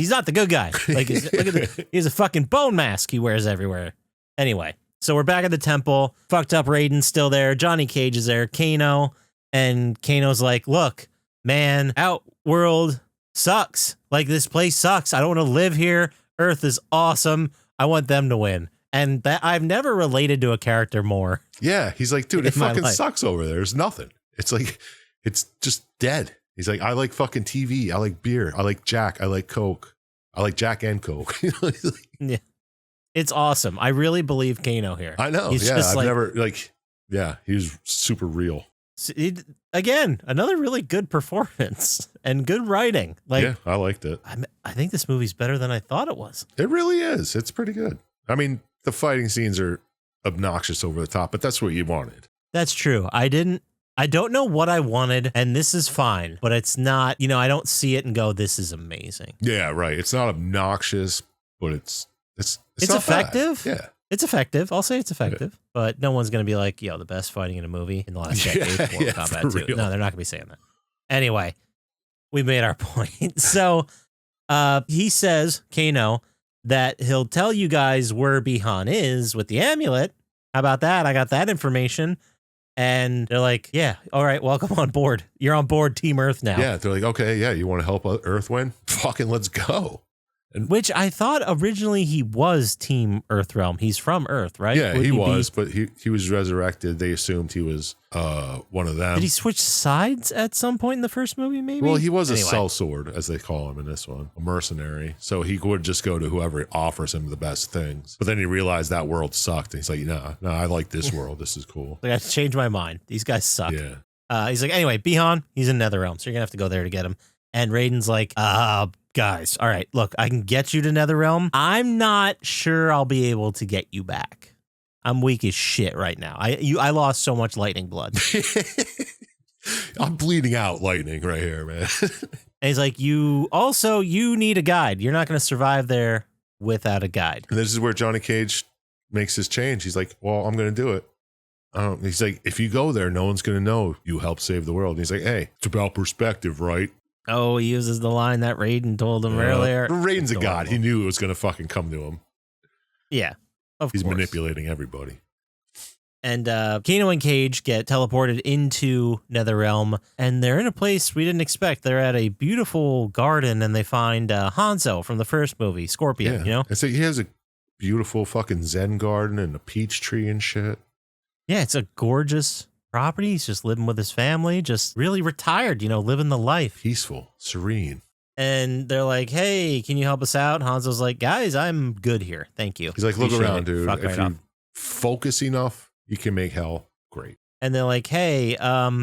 not the good guy. Like, look at he has a fucking bone mask he wears everywhere. Anyway, so we're back at the temple. Fucked up Raiden's still there. Johnny Cage is there. Kano. And Kano's like, look, man, Outworld sucks. Like, this place sucks. I don't want to live here. Earth is awesome. I want them to win. And that I've never related to a character more. Yeah, he's like, dude, it In my fucking life. sucks over there. There's nothing. It's like, it's just dead. He's like, I like fucking TV. I like beer. I like Jack. I like Coke. I like Jack and Coke. He's like, Yeah. It's awesome. I really believe Kano here. I know. He's Yeah, just I've like- never, yeah, he was super real. Again, another really good performance and good writing. Like, Yeah, I liked it. I think this movie's better than I thought it was. It really is. It's pretty good. I mean, the fighting scenes are obnoxious over the top, but that's what you wanted. That's true. I don't know what I wanted, and this is fine, but it's not, I don't see it and go, this is amazing. Yeah, right. It's not obnoxious, but it's It's not bad. effective. Yeah. It's effective. I'll say it's effective, but no one's going to be like, the best fighting in a movie in the last decade. Yeah, Mortal yeah, Kombat for 2. real. No, they're not going to be saying that. Anyway, we made our point. So he says, Kano, that he'll tell you guys where Bihan is with the amulet. How about that? I got that information. And they're like, yeah, all right, welcome on board. You're on board Team Earth now. Yeah, they're like, okay, yeah, you want to help Earth win? Fucking let's go. Which I thought originally he was Team Earthrealm. He's from Earth, right? Yeah, Wouldn't he be- was, but he was resurrected. They assumed he was one of them. Did he switch sides at some point in the first movie, maybe? Well, he was Anyway. a sellsword, as they call him in this one, a mercenary. So he would just go to whoever offers him the best things. But then he realized that world sucked. And he's like, no, I like this world. This is cool. Like, I changed my mind. These guys suck. Yeah. He's like, anyway, Bihan, he's in Netherrealm, so you're going to have to go there to get him. And Raiden's like, guys, all right, look, I can get you to Netherrealm. I'm not sure I'll be able to get you back. I'm weak as shit right now. I lost so much lightning blood. I'm bleeding out lightning right here, man. And he's like, you need a guide. You're not going to survive there without a guide. And this is where Johnny Cage makes his change. He's like, well, I'm going to do it. He's like, if you go there, no one's going to know you helped save the world. And he's like, hey, it's about perspective, right? Oh, he uses the line that Raiden told him earlier. Raiden's a god. Adorable. He knew it was going to fucking come to him. Yeah, of He's course. manipulating everybody. And Kano and Cage get teleported into Netherrealm, and they're in a place we didn't expect. They're at a beautiful garden, and they find Hanzo from the first movie, Scorpion, And so he has a beautiful fucking Zen garden and a peach tree and shit. Yeah, it's a gorgeous property. He's just living with his family, just really retired, living the life. Peaceful, serene. And they're like, hey, can you help us out? Hanzo's like, guys, I'm good here. Thank you. He's like, look Appreciate around, it. dude. Fuck If right you off. focus enough, you can make hell great. And they're like, hey,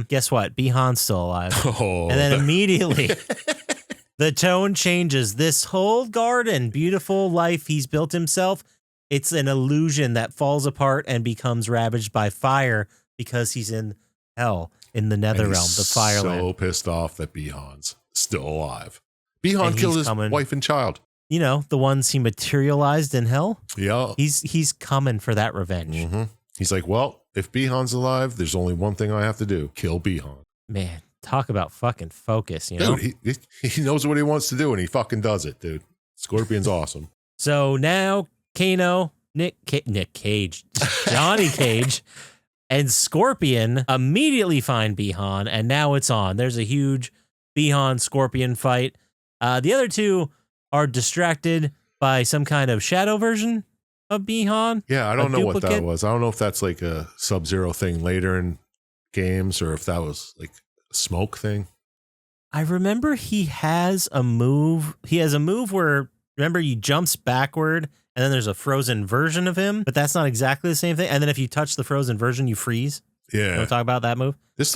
guess what? Bihan's still alive. Oh, And then immediately the tone changes. This whole garden, beautiful life he's built himself, it's an illusion that falls apart and becomes ravaged by fire because he's in hell in the and Netherrealm, he's the Fireland. so pissed off that Bihan's still alive. Bihan And killed he's his coming. wife and child. You know, the ones he materialized in hell. Yeah. He's coming for that revenge. Mm-hmm. He's like, well, if Bihan's alive, there's only one thing I have to do: kill Bihan. Man, talk about fucking focus, you know? Dude, he knows what he wants to do, and he fucking does it, dude. Scorpion's awesome. So now Kano, Nick Cage, Johnny Cage, and Scorpion immediately find Bihan, and now it's on. There's a huge Bihan-Scorpion fight. The other two are distracted by some kind of shadow version of Bihan. Yeah, I don't know what that duplicate? was. I don't know if that's like a Sub-Zero thing later in games or if that was like a smoke thing. I remember he has a move. He has a move where, remember, he jumps backward and then there's a frozen version of him, but that's not exactly the same thing. And then if you touch the frozen version, you freeze. You Yeah. want to talk about that move? It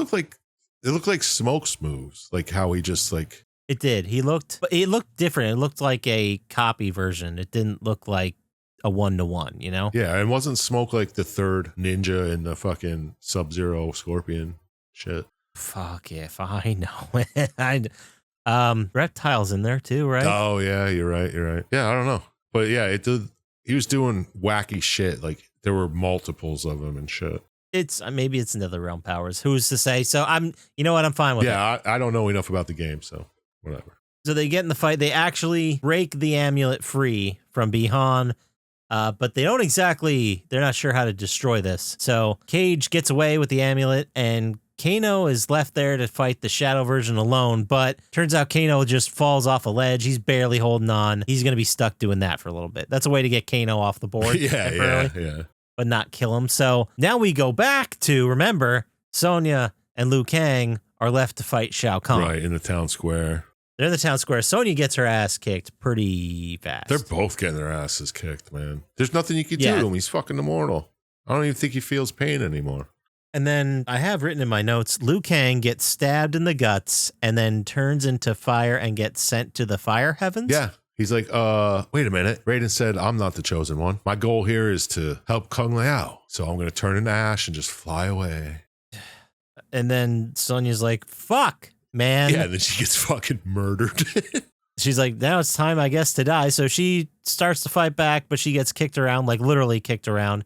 looked like Smoke's moves, like how he just like, It did. It looked different. It looked like a copy version. It didn't look like a 1-to-1, you know? yeah, and wasn't Smoke like the third ninja in the fucking Sub-Zero Scorpion shit? Fuck if I know. Reptile's in there too, right? Oh yeah, you're right. Yeah, I don't know, but yeah, it did. He was doing wacky shit. Like there were multiples of him and shit. It's maybe it's another realm powers. Who's to say? So you know what? I'm fine with it. Yeah, I don't know enough about the game, so whatever. So they get in the fight. They actually break the amulet free from Bihan, but they don't exactly. They're not sure how to destroy this. So Cage gets away with the amulet, and Kano is left there to fight the shadow version alone. But turns out Kano just falls off a ledge. He's barely holding on. He's gonna be stuck doing that for a little bit. That's a way to get Kano off the board. yeah. But not kill him. So now we go back to, remember, Sonya and Liu Kang are left to fight Shao Kahn. Right in the town square. They're in the town square. Sonya gets her ass kicked pretty fast. They're both getting their asses kicked, man. There's nothing you can Yeah. do to him. He's fucking immortal. I don't even think he feels pain anymore. And then I have written in my notes, Liu Kang gets stabbed in the guts and then turns into fire and gets sent to the fire heavens. Yeah. He's like, wait a minute. Raiden said, I'm not the chosen one. My goal here is to help Kung Lao. So I'm going to turn into ash and just fly away. And then Sonya's like, fuck, man. Yeah, and then she gets fucking murdered. She's like, now it's time, I guess, to die. So she starts to fight back, but she gets kicked around, like literally kicked around.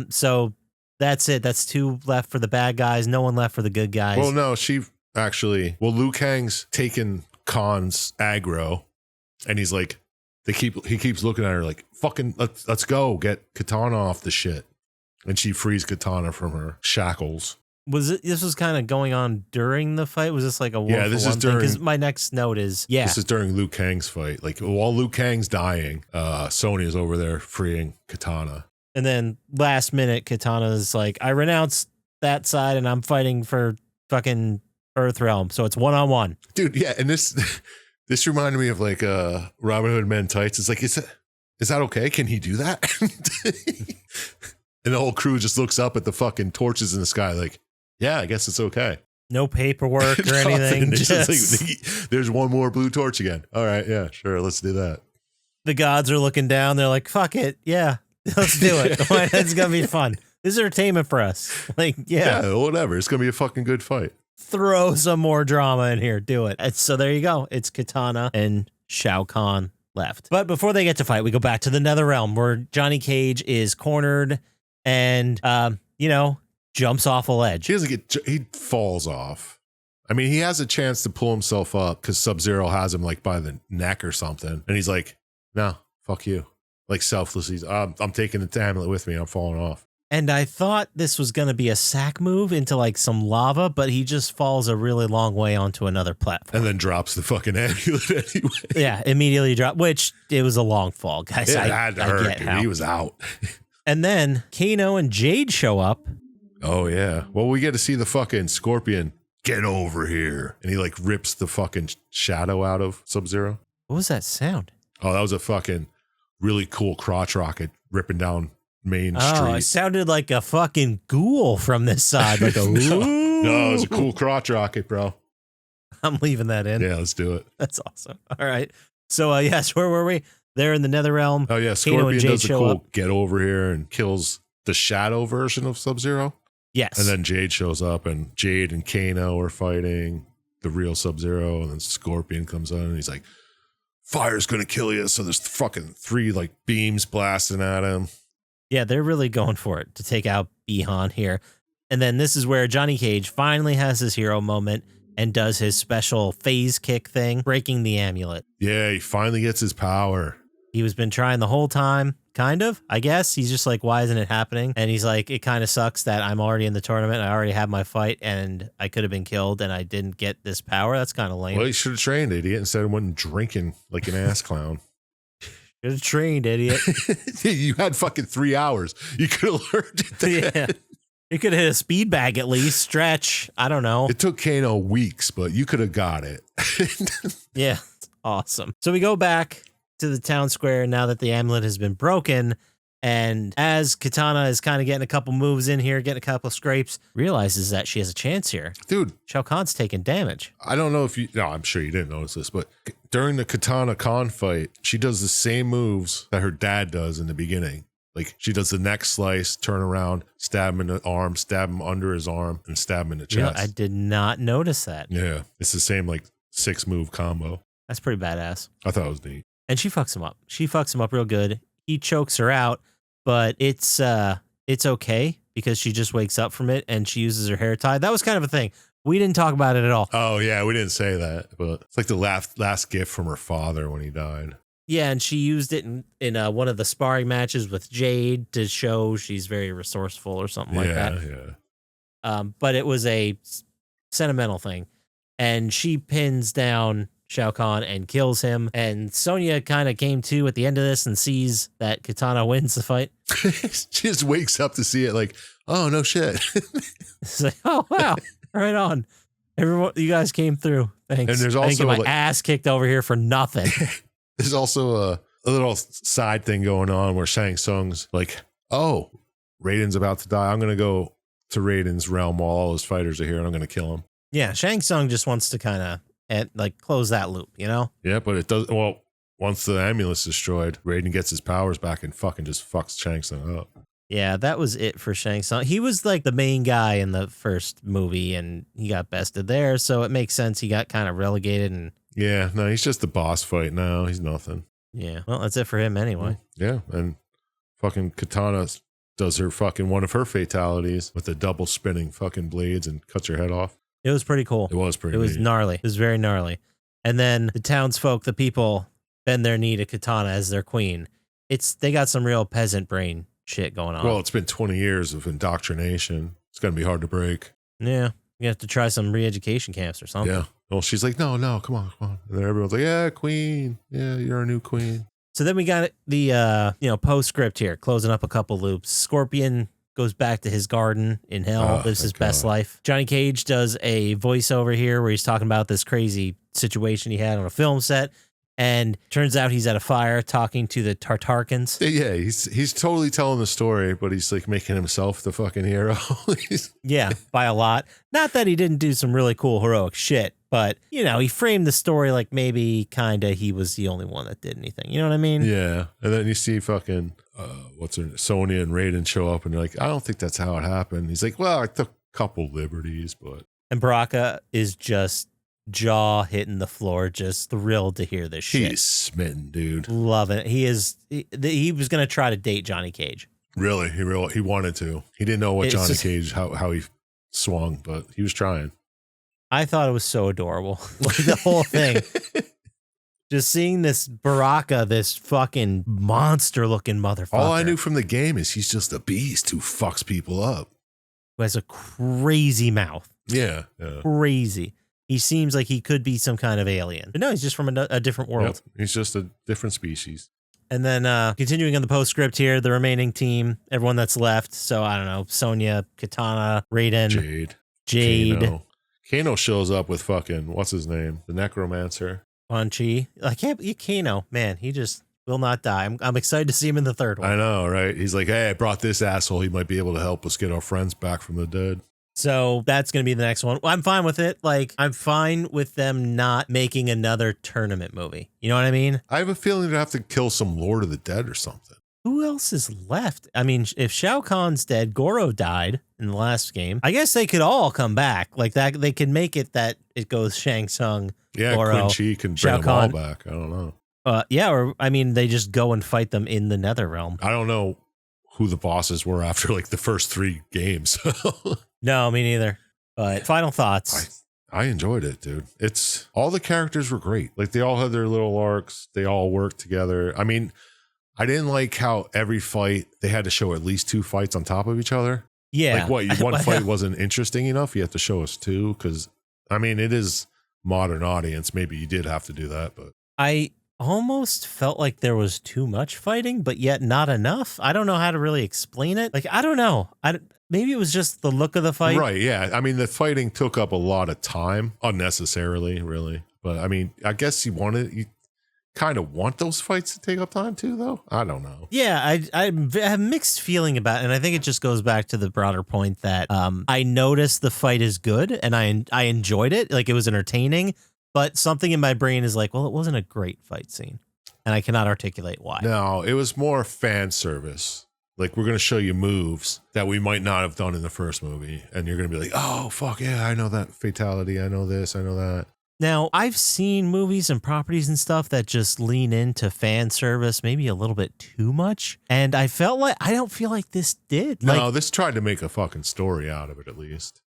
So that's it. That's two left for the bad guys. No one left for the good guys. Well, no, Liu Kang's taken Khan's aggro, and he's like, he keeps looking at her like, fucking, let's go, get Katana off the shit. And she frees Katana from her shackles. This was kind of going on during the fight? Was this like a one? Yeah, this is during. Because my next note is This is during Liu Kang's fight. Like while Liu Kang's dying, Sonya's over there freeing Katana. And then last minute, Katana's like, I renounce that side and I'm fighting for fucking Earthrealm. So it's 1-on-1. Dude, yeah, and this reminded me of like Robin Hood Men Tights. It's like, is that okay? Can he do that? And the whole crew just looks up at the fucking torches in the sky like, yeah, I guess it's okay. No paperwork or anything. It's just Just, like, there's one more blue torch again. All right, yeah, sure, let's do that. the gods are looking down. They're like, fuck it. Yeah, let's do it. It's going to be fun. This is entertainment for us. Like, yeah, whatever. It's gonna be a fucking good fight. throw some more drama in here. Do it. And so there you go. It's Katana and Shao Kahn left. But before they get to fight, we go back to the Netherrealm where Johnny Cage is cornered and, jumps off a ledge. He falls off. I mean, he has a chance to pull himself up because Sub-Zero has him like by the neck or something. And he's like, no, fuck you. Like selflessly, I'm taking the amulet with me. I'm falling off. And I thought this was going to be a sack move into like some lava, but he just falls a really long way onto another platform. And then drops the fucking amulet anyway. Yeah, immediately drop, which it was a long fall, guys. It I had to hurt, dude. He was out. And then Kano and Jade show up. Oh, yeah. Well, we get to see the fucking Scorpion get over here. And he like rips the fucking shadow out of Sub-Zero. What was that sound? Oh, that was a fucking really cool crotch rocket ripping down Main Oh, Street. it sounded like a fucking ghoul from this side. Like a No, it was a cool crotch rocket, bro. I'm leaving that in. Yeah, let's do it. That's awesome. All right. So, yes, where were we? They're in the Netherrealm. Oh, yeah. Kano and Scorpion Jade does a show cool up. get over here and kills the shadow version of Sub-Zero. Yes. And then Jade shows up and Jade and Kano are fighting. the real Sub-Zero, and then Scorpion comes on and he's like, fire's gonna kill you. So there's fucking 3 like beams blasting at him. Yeah, they're really going for it to take out Bihan here. And then this is where Johnny Cage finally has his hero moment and does his special phase kick thing, breaking the amulet. Yeah, he finally gets his power. He was been trying the whole time, kind of, I guess. He's just like, why isn't it happening? And he's like, it kind of sucks that I'm already in the tournament. I already have my fight and I could have been killed and I didn't get this power. That's kind of lame. Well, he should have trained, idiot, instead of went drinking like an ass clown. Should have trained, idiot. You had fucking 3 hours. You could have learned it then. Yeah. You could hit a speed bag at least, stretch. I don't know. It took Kano weeks, but you could have got it. Yeah, awesome. So we go back to the town square now that the amulet has been broken. And as Kitana is kind of getting a couple moves in here, getting a couple scrapes, realizes that she has a chance here. Dude, Shao Kahn's taking damage. I don't know if you, no, I'm sure you didn't notice this, but during the Kitana Khan fight, she does the same moves that her dad does in the beginning. Like she does the neck slice, turn around, stab him in the arm, stab him under his arm, and stab him in the chest. You know, I did not notice that. Yeah, it's the same like 6-move combo. That's pretty badass. I thought it was neat. And she fucks him up. She fucks him up real good. He chokes her out, but it's okay because she just wakes up from it and she uses her hair tie. That was kind of a thing. We didn't talk about it at all. Oh yeah, we didn't say that, but it's like the last gift from her father when he died. Yeah, and she used it in one of the sparring matches with Jade to show she's very resourceful or something like that. Yeah. But it was a sentimental thing. And she pins down Shao Kahn and kills him. And Sonya kind of came to at the end of this and sees that Kitana wins the fight. She just wakes up to see it like, oh, no shit. It's like, oh, wow. Right on. Everyone, you guys came through. Thanks. And there's I didn't also get my like, ass kicked over here for nothing. there's also a little side thing going on where Shang Tsung's like, oh, Raiden's about to die. I'm going to go to Raiden's realm while all his fighters are here and I'm going to kill him. Yeah, Shang Tsung just wants to kind of like close that loop, you know? Yeah, but it does. Well, once the amulet's destroyed, Raiden gets his powers back and fucking just fucks Shang Tsung up. Yeah, that was it for Shang Tsung. He was like the main guy in the first movie and he got bested there. So it makes sense he got kind of relegated and Yeah, no, he's just the boss fight now. He's nothing. yeah, well, that's it for him anyway. Yeah, and fucking Katana does her fucking one of her fatalities with the double spinning fucking blades and cuts her head off. It was pretty cool. It was pretty It was neat. gnarly. It was very gnarly. And then the townsfolk, the people, bend their knee to Kitana as their queen. They got some real peasant brain shit going on. Well, it's been 20 years of indoctrination. It's going to be hard to break. Yeah, you have to try some re-education camps or something. Yeah. Well, she's like, no, come on. And then everyone's like, yeah, queen. Yeah, you're our new queen. So then we got the postscript here, closing up a couple loops. Scorpion goes back to his garden in hell, lives his best life. Johnny Cage does a voiceover here where he's talking about this crazy situation he had on a film set. And turns out he's at a fire talking to the Tartarkans. Yeah, he's totally telling the story, but he's like making himself the fucking hero. Yeah, by a lot. Not that he didn't do some really cool heroic shit, but, you know, he framed the story like maybe kind of he was the only one that did anything. You know what I mean? Yeah. And then you see fucking, Sonya and Raiden show up and they're like, I don't think that's how it happened. He's like, well, I took a couple liberties, but. And Baraka is just jaw hitting the floor, just thrilled to hear this shit. He's smitten, dude. Love it. He was going to try to date Johnny Cage. Really? He wanted to. He didn't know what It's Johnny just- Cage, how he swung, but he was trying. I thought it was so adorable. Like the whole thing. Just seeing this Baraka, this fucking monster looking motherfucker. All I knew from the game is he's just a beast who fucks people up. Who has a crazy mouth. Yeah. Crazy. He seems like he could be some kind of alien. But no, he's just from a different world. Yep. He's just a different species. And then continuing on the postscript here, the remaining team, everyone that's left. So I don't know, Sonya, Kitana, Raiden, Jade. Kano shows up with fucking, what's his name? The Necromancer. Punchy. I can't believe Kano, man, he just will not die. I'm excited to see him in the third one. I know, right? He's like, hey, I brought this asshole. He might be able to help us get our friends back from the dead. So that's going to be the next one. I'm fine with it. Like, I'm fine with them not making another tournament movie. You know what I mean? I have a feeling they'd have to kill some Lord of the Dead or something. who else is left? I mean, if Shao Kahn's dead, Goro died in the last game. I guess they could all come back like that. They could make it that it goes Shang Tsung. Yeah, Goro, Quan Chi can Shao bring them all Kahn. back. I don't know. Yeah, or I mean, they just go and fight them in the Nether Realm. I don't know who the bosses were after like the first 3 games. No, me neither. But final thoughts. I enjoyed it, dude. It's all the characters were great. Like they all had their little arcs. They all worked together. I mean, I didn't like how every fight they had to show at least 2 fights on top of each other. Yeah. Like one fight wasn't interesting enough. You have to show us 2 because I mean it is modern audience. Maybe you did have to do that, but I almost felt like there was too much fighting, but yet not enough. I don't know how to really explain it. Like, I don't know. Maybe it was just the look of the fight. right, yeah. I mean the fighting took up a lot of time unnecessarily, really. But I mean, I guess you kind of want those fights to take up time too, though. I don't know. Yeah, I have mixed feeling about it, and I think it just goes back to the broader point that I noticed the fight is good, and I enjoyed it. Like, it was entertaining, but something in my brain is like, well, it wasn't a great fight scene, and I cannot articulate why. No, it was more fan service. Like, we're going to show you moves that we might not have done in the first movie, and you're going to be like, oh, fuck yeah, I know that fatality, I know this, I know that. Now, I've seen movies and properties and stuff that just lean into fan service maybe a little bit too much. And I don't feel like this did. No, this tried to make a fucking story out of it, at least.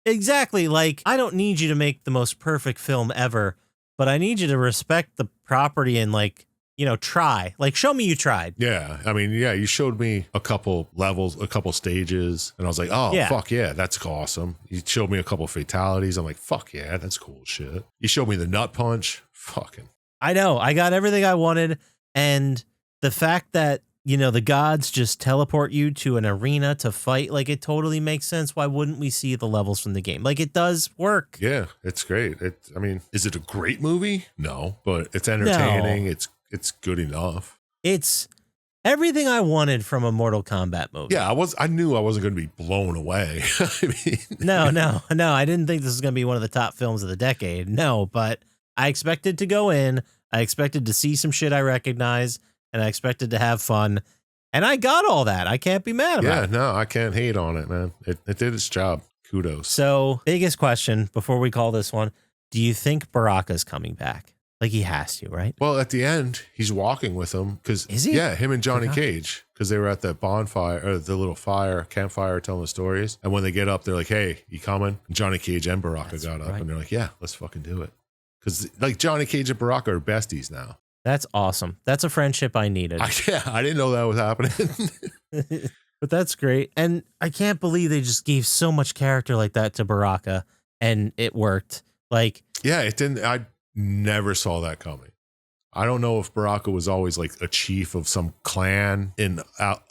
Exactly. Like, I don't need you to make the most perfect film ever, but I need you to respect the property and, like, you know, try. Like, show me you tried. Yeah. I mean, yeah, you showed me a couple levels, a couple stages, and I was like, oh, Yeah. fuck yeah, that's awesome. You showed me a couple fatalities. I'm like, fuck yeah, that's cool shit. You showed me the nut punch. Fucking. I know. I got everything I wanted. And the fact that, you know, the gods just teleport you to an arena to fight, like, it totally makes sense. Why wouldn't we see the levels from the game? Like, it does work. Yeah, it's great. I mean, is it a great movie? No, but it's entertaining. No. It's good enough. It's everything I wanted from a Mortal Kombat movie. Yeah, I knew I wasn't going to be blown away. I mean, No. I didn't think this was going to be one of the top films of the decade. No, but I expected to go in. I expected to see some shit I recognize, and I expected to have fun. And I got all that. I can't be mad about it. yeah, no, I can't hate on it, man. It did its job. Kudos. So, biggest question before we call this one, do you think Baraka's coming back? Like, he has to, right? Well, at the end, he's walking with them because Is he? Yeah, him and Johnny Forgot. Cage, because they were at that bonfire or the little campfire telling the stories. And when they get up, they're like, "Hey, you coming?" And Johnny Cage and Baraka That's got up, right. and they're like, "Yeah, let's fucking do it." Because like Johnny Cage and Baraka are besties now. That's awesome. That's a friendship I needed. I didn't know that was happening. But that's great. And I can't believe they just gave so much character like that to Baraka, and it worked. Like, Yeah, it didn't. I never saw that coming. I don't know if Baraka was always like a chief of some clan in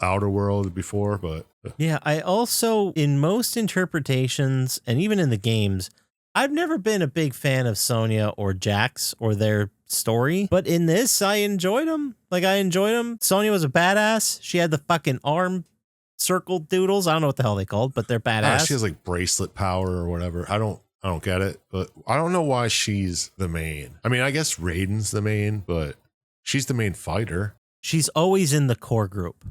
Outer World before, but yeah, I also, in most interpretations, and even in the games, I've never been a big fan of Sonya or Jax or their story. But in this, I enjoyed them. Like, I enjoyed them. Sonya was a badass. She had the fucking arm circle doodles. I don't know what the hell they called, but they're badass. she has like bracelet power or whatever. I don't get it, but I don't know why she's the main. I mean, I guess Raiden's the main, but she's the main fighter. She's always in the core group.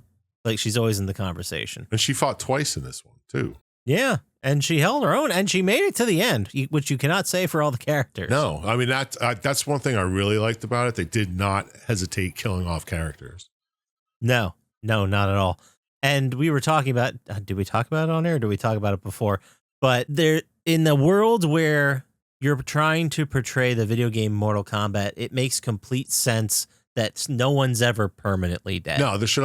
Like, she's always in the conversation. And she fought twice in this one, too. Yeah. And she held her own, and she made it to the end, which you cannot say for all the characters. No, I mean, that's one thing I really liked about it. They did not hesitate killing off characters. No, not at all. And we were talking about, did we talk about it on air or did we talk about it before? But there, in the world where you're trying to portray the video game Mortal Kombat, it makes complete sense that no one's ever permanently dead. No, there's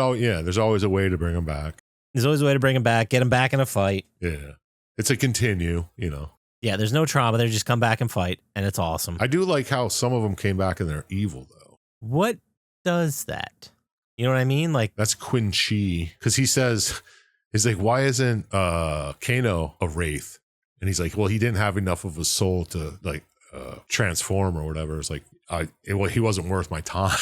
always a way to bring them back. There's always a way to bring them back, get them back in a fight. Yeah. It's a continue, you know. Yeah, there's no trauma. They just come back and fight, and it's awesome. I do like how some of them came back and they're evil, though. What does that? You know what I mean? Like, That's Quan Chi, because he's like, why isn't Kano a wraith? And he's like, well, he didn't have enough of a soul to like transform or whatever. It's like, he wasn't worth my time.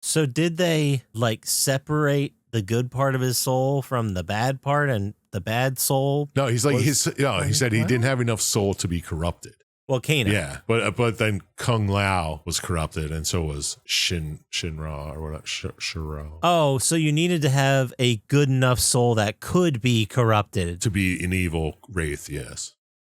so did they like separate the good part of his soul from the bad part, and the bad soul? No, he's like, he said he What? didn't have enough soul to be corrupted. Well, Kano. Yeah, but then Kung Lao was corrupted, and so was Shinra or whatever. Shiro. Oh, so you needed to have a good enough soul that could be corrupted To be an evil wraith, yes.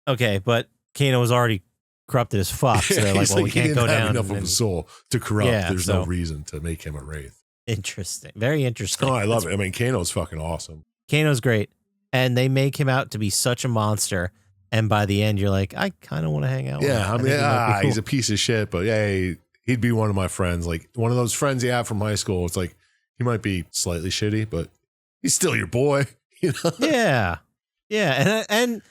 Okay, but Kano was already corrupted as fuck. So they're like, He's well, we he can't didn't go have down. enough of a soul to corrupt. Yeah, There's so- no reason to make him a wraith. Interesting. Very interesting. Oh, I love it. I mean, Kano's fucking awesome. Kano's great. And they make him out to be such a monster. And by the end, you're like, I kind of want to hang out with him. Yeah, I mean, think he might be cool. he's a piece of shit, but yeah, he'd be one of my friends. Like one of those friends you have from high school. It's like he might be slightly shitty, but he's still your boy. You know? Yeah. Yeah. And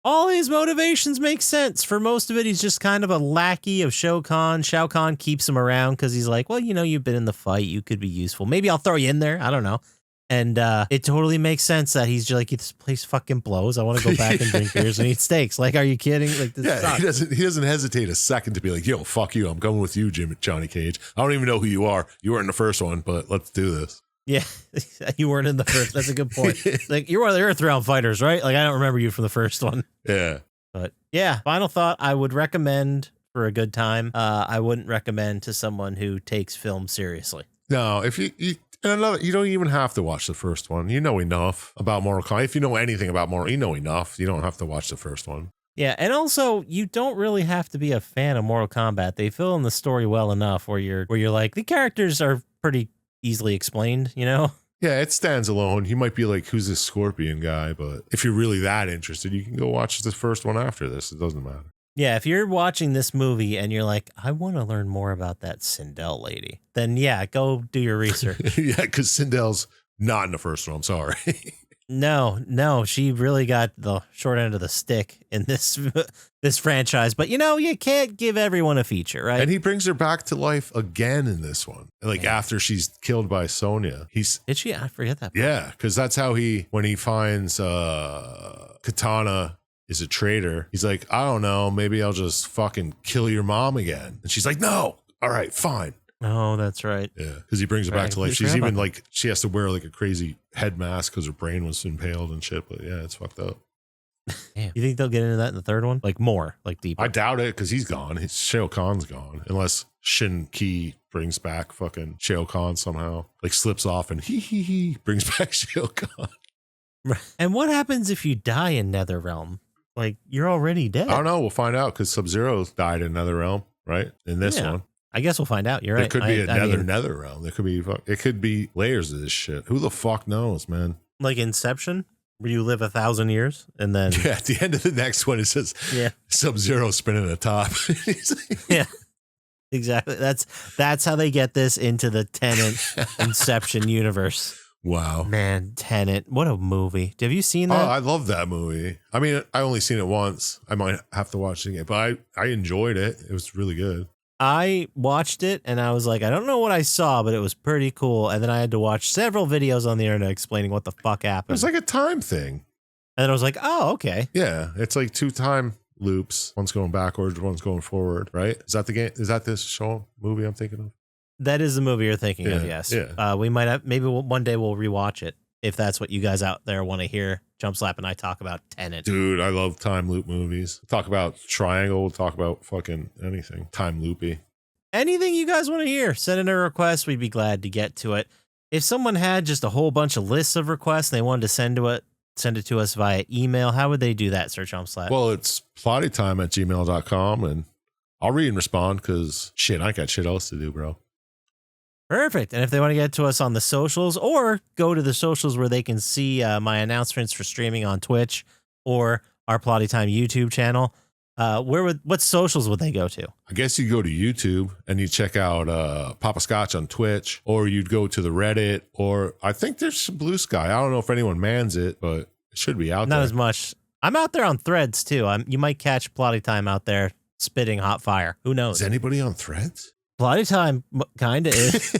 all his motivations make sense. For most of it, he's just kind of a lackey of Shao Kahn. Shao Kahn keeps him around because he's like, well, you've been in the fight. You could be useful. Maybe I'll throw you in there. I don't know. And it totally makes sense that he's just like, this place fucking blows. I want to go back and drink beers and eat steaks. Like, are you kidding? Like, this Yeah, sucks. he doesn't hesitate a second to be like, yo, fuck you. I'm going with you, Johnny Cage. I don't even know who you are. You weren't in the first one, but let's do this. Yeah, you weren't in the first. That's a good point. Like, you were the Earth Realm fighters, right? Like, I don't remember you from the first one. Yeah. But yeah, final thought, I would recommend for a good time. I wouldn't recommend to someone who takes film seriously. No, if you don't even have to watch the first one. You know enough about Mortal Kombat. If you know anything about Mortal, you know enough. You don't have to watch the first one. Yeah, and also you don't really have to be a fan of Mortal Kombat. They fill in the story well enough where you're like, the characters are pretty easily explained, Yeah, it stands alone. You might be like, who's this Scorpion guy? But if you're really that interested, you can go watch the first one after this. It doesn't matter. Yeah, if you're watching this movie and you're like, I want to learn more about that Sindel lady, then yeah, go do your research. Yeah, because Sindel's not in the first one. I'm sorry. No, she really got the short end of the stick in this franchise. But you can't give everyone a feature, right? And he brings her back to life again in this one. Like after she's killed by Sonya. Did she? I forget that part. Yeah, because that's how when he finds Katana is a traitor, he's like, I don't know, maybe I'll just fucking kill your mom again. And she's like, no, all right, fine. Oh, that's right. Yeah, because he brings her back to life. She's even like, she has to wear like a crazy head mask because her brain was impaled and shit. But yeah, it's fucked up. Damn. You think they'll get into that in the third one? Like more, like deeper? I doubt it because he's gone. Shao Kahn's gone. Unless Shin Ki brings back fucking Shao Kahn somehow. Like slips off and he brings back Shao Kahn. And what happens if you die in Netherrealm? Like, you're already dead. I don't know. We'll find out because Sub-Zero died in Netherrealm, right? In this one. I guess we'll find out. You're right. There could be another realm. There could be, it could be layers of this shit. Who the fuck knows, man? Like Inception, where you live 1,000 years and then. Yeah, at the end of the next one, it says Sub-Zero spinning a top. Yeah, exactly. That's how they get this into the Tenet Inception universe. Wow. Man, Tenet. What a movie. Have you seen that? Oh, I love that movie. I mean, I only seen it once. I might have to watch it again, but I enjoyed it. It was really good. I watched it and I was like, I don't know what I saw, but it was pretty cool. And then I had to watch several videos on the internet explaining what the fuck happened. It was like a time thing. And then I was like, oh, okay. Yeah, it's like 2 time loops. One's going backwards, one's going forward, right? Is that the game? Is that this show movie I'm thinking of? That is the movie you're thinking of, yes. Yeah. We might have, maybe one day we'll rewatch it if that's what you guys out there want to hear. Chump Slap and I talk about Tenet. Dude, I love time loop movies. Talk about Triangle, talk about fucking anything. Time loopy. Anything you guys want to hear, send in a request. We'd be glad to get to it. If someone had just a whole bunch of lists of requests and they wanted to send it to us via email, how would they do that, Sir Chump Slap? Well, it's plottytime@gmail.com and I'll read and respond because shit, I got shit else to do, bro. Perfect. And if they want to get to us on the socials or go to the socials where they can see my announcements for streaming on Twitch or our Plotty Time YouTube channel, what socials would they go to? I guess you go to YouTube and you check out Poppascotch on Twitch, or you'd go to the Reddit, or I think there's some Blue Sky. I don't know if anyone mans it, but it should be out there. Not as much. I'm out there on Threads too. You might catch Plotty Time out there spitting hot fire. Who knows? Is anybody on Threads? Plotty Time kind of is.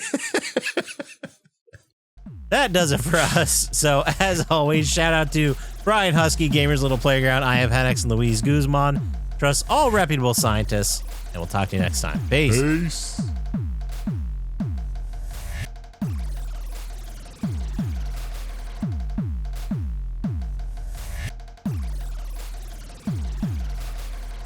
That does it for us. So as always, shout out to Brian Husky, Gamers Little Playground. I am Henix and Louise Guzman. Trust all reputable scientists, and we'll talk to you next time. Peace. Peace.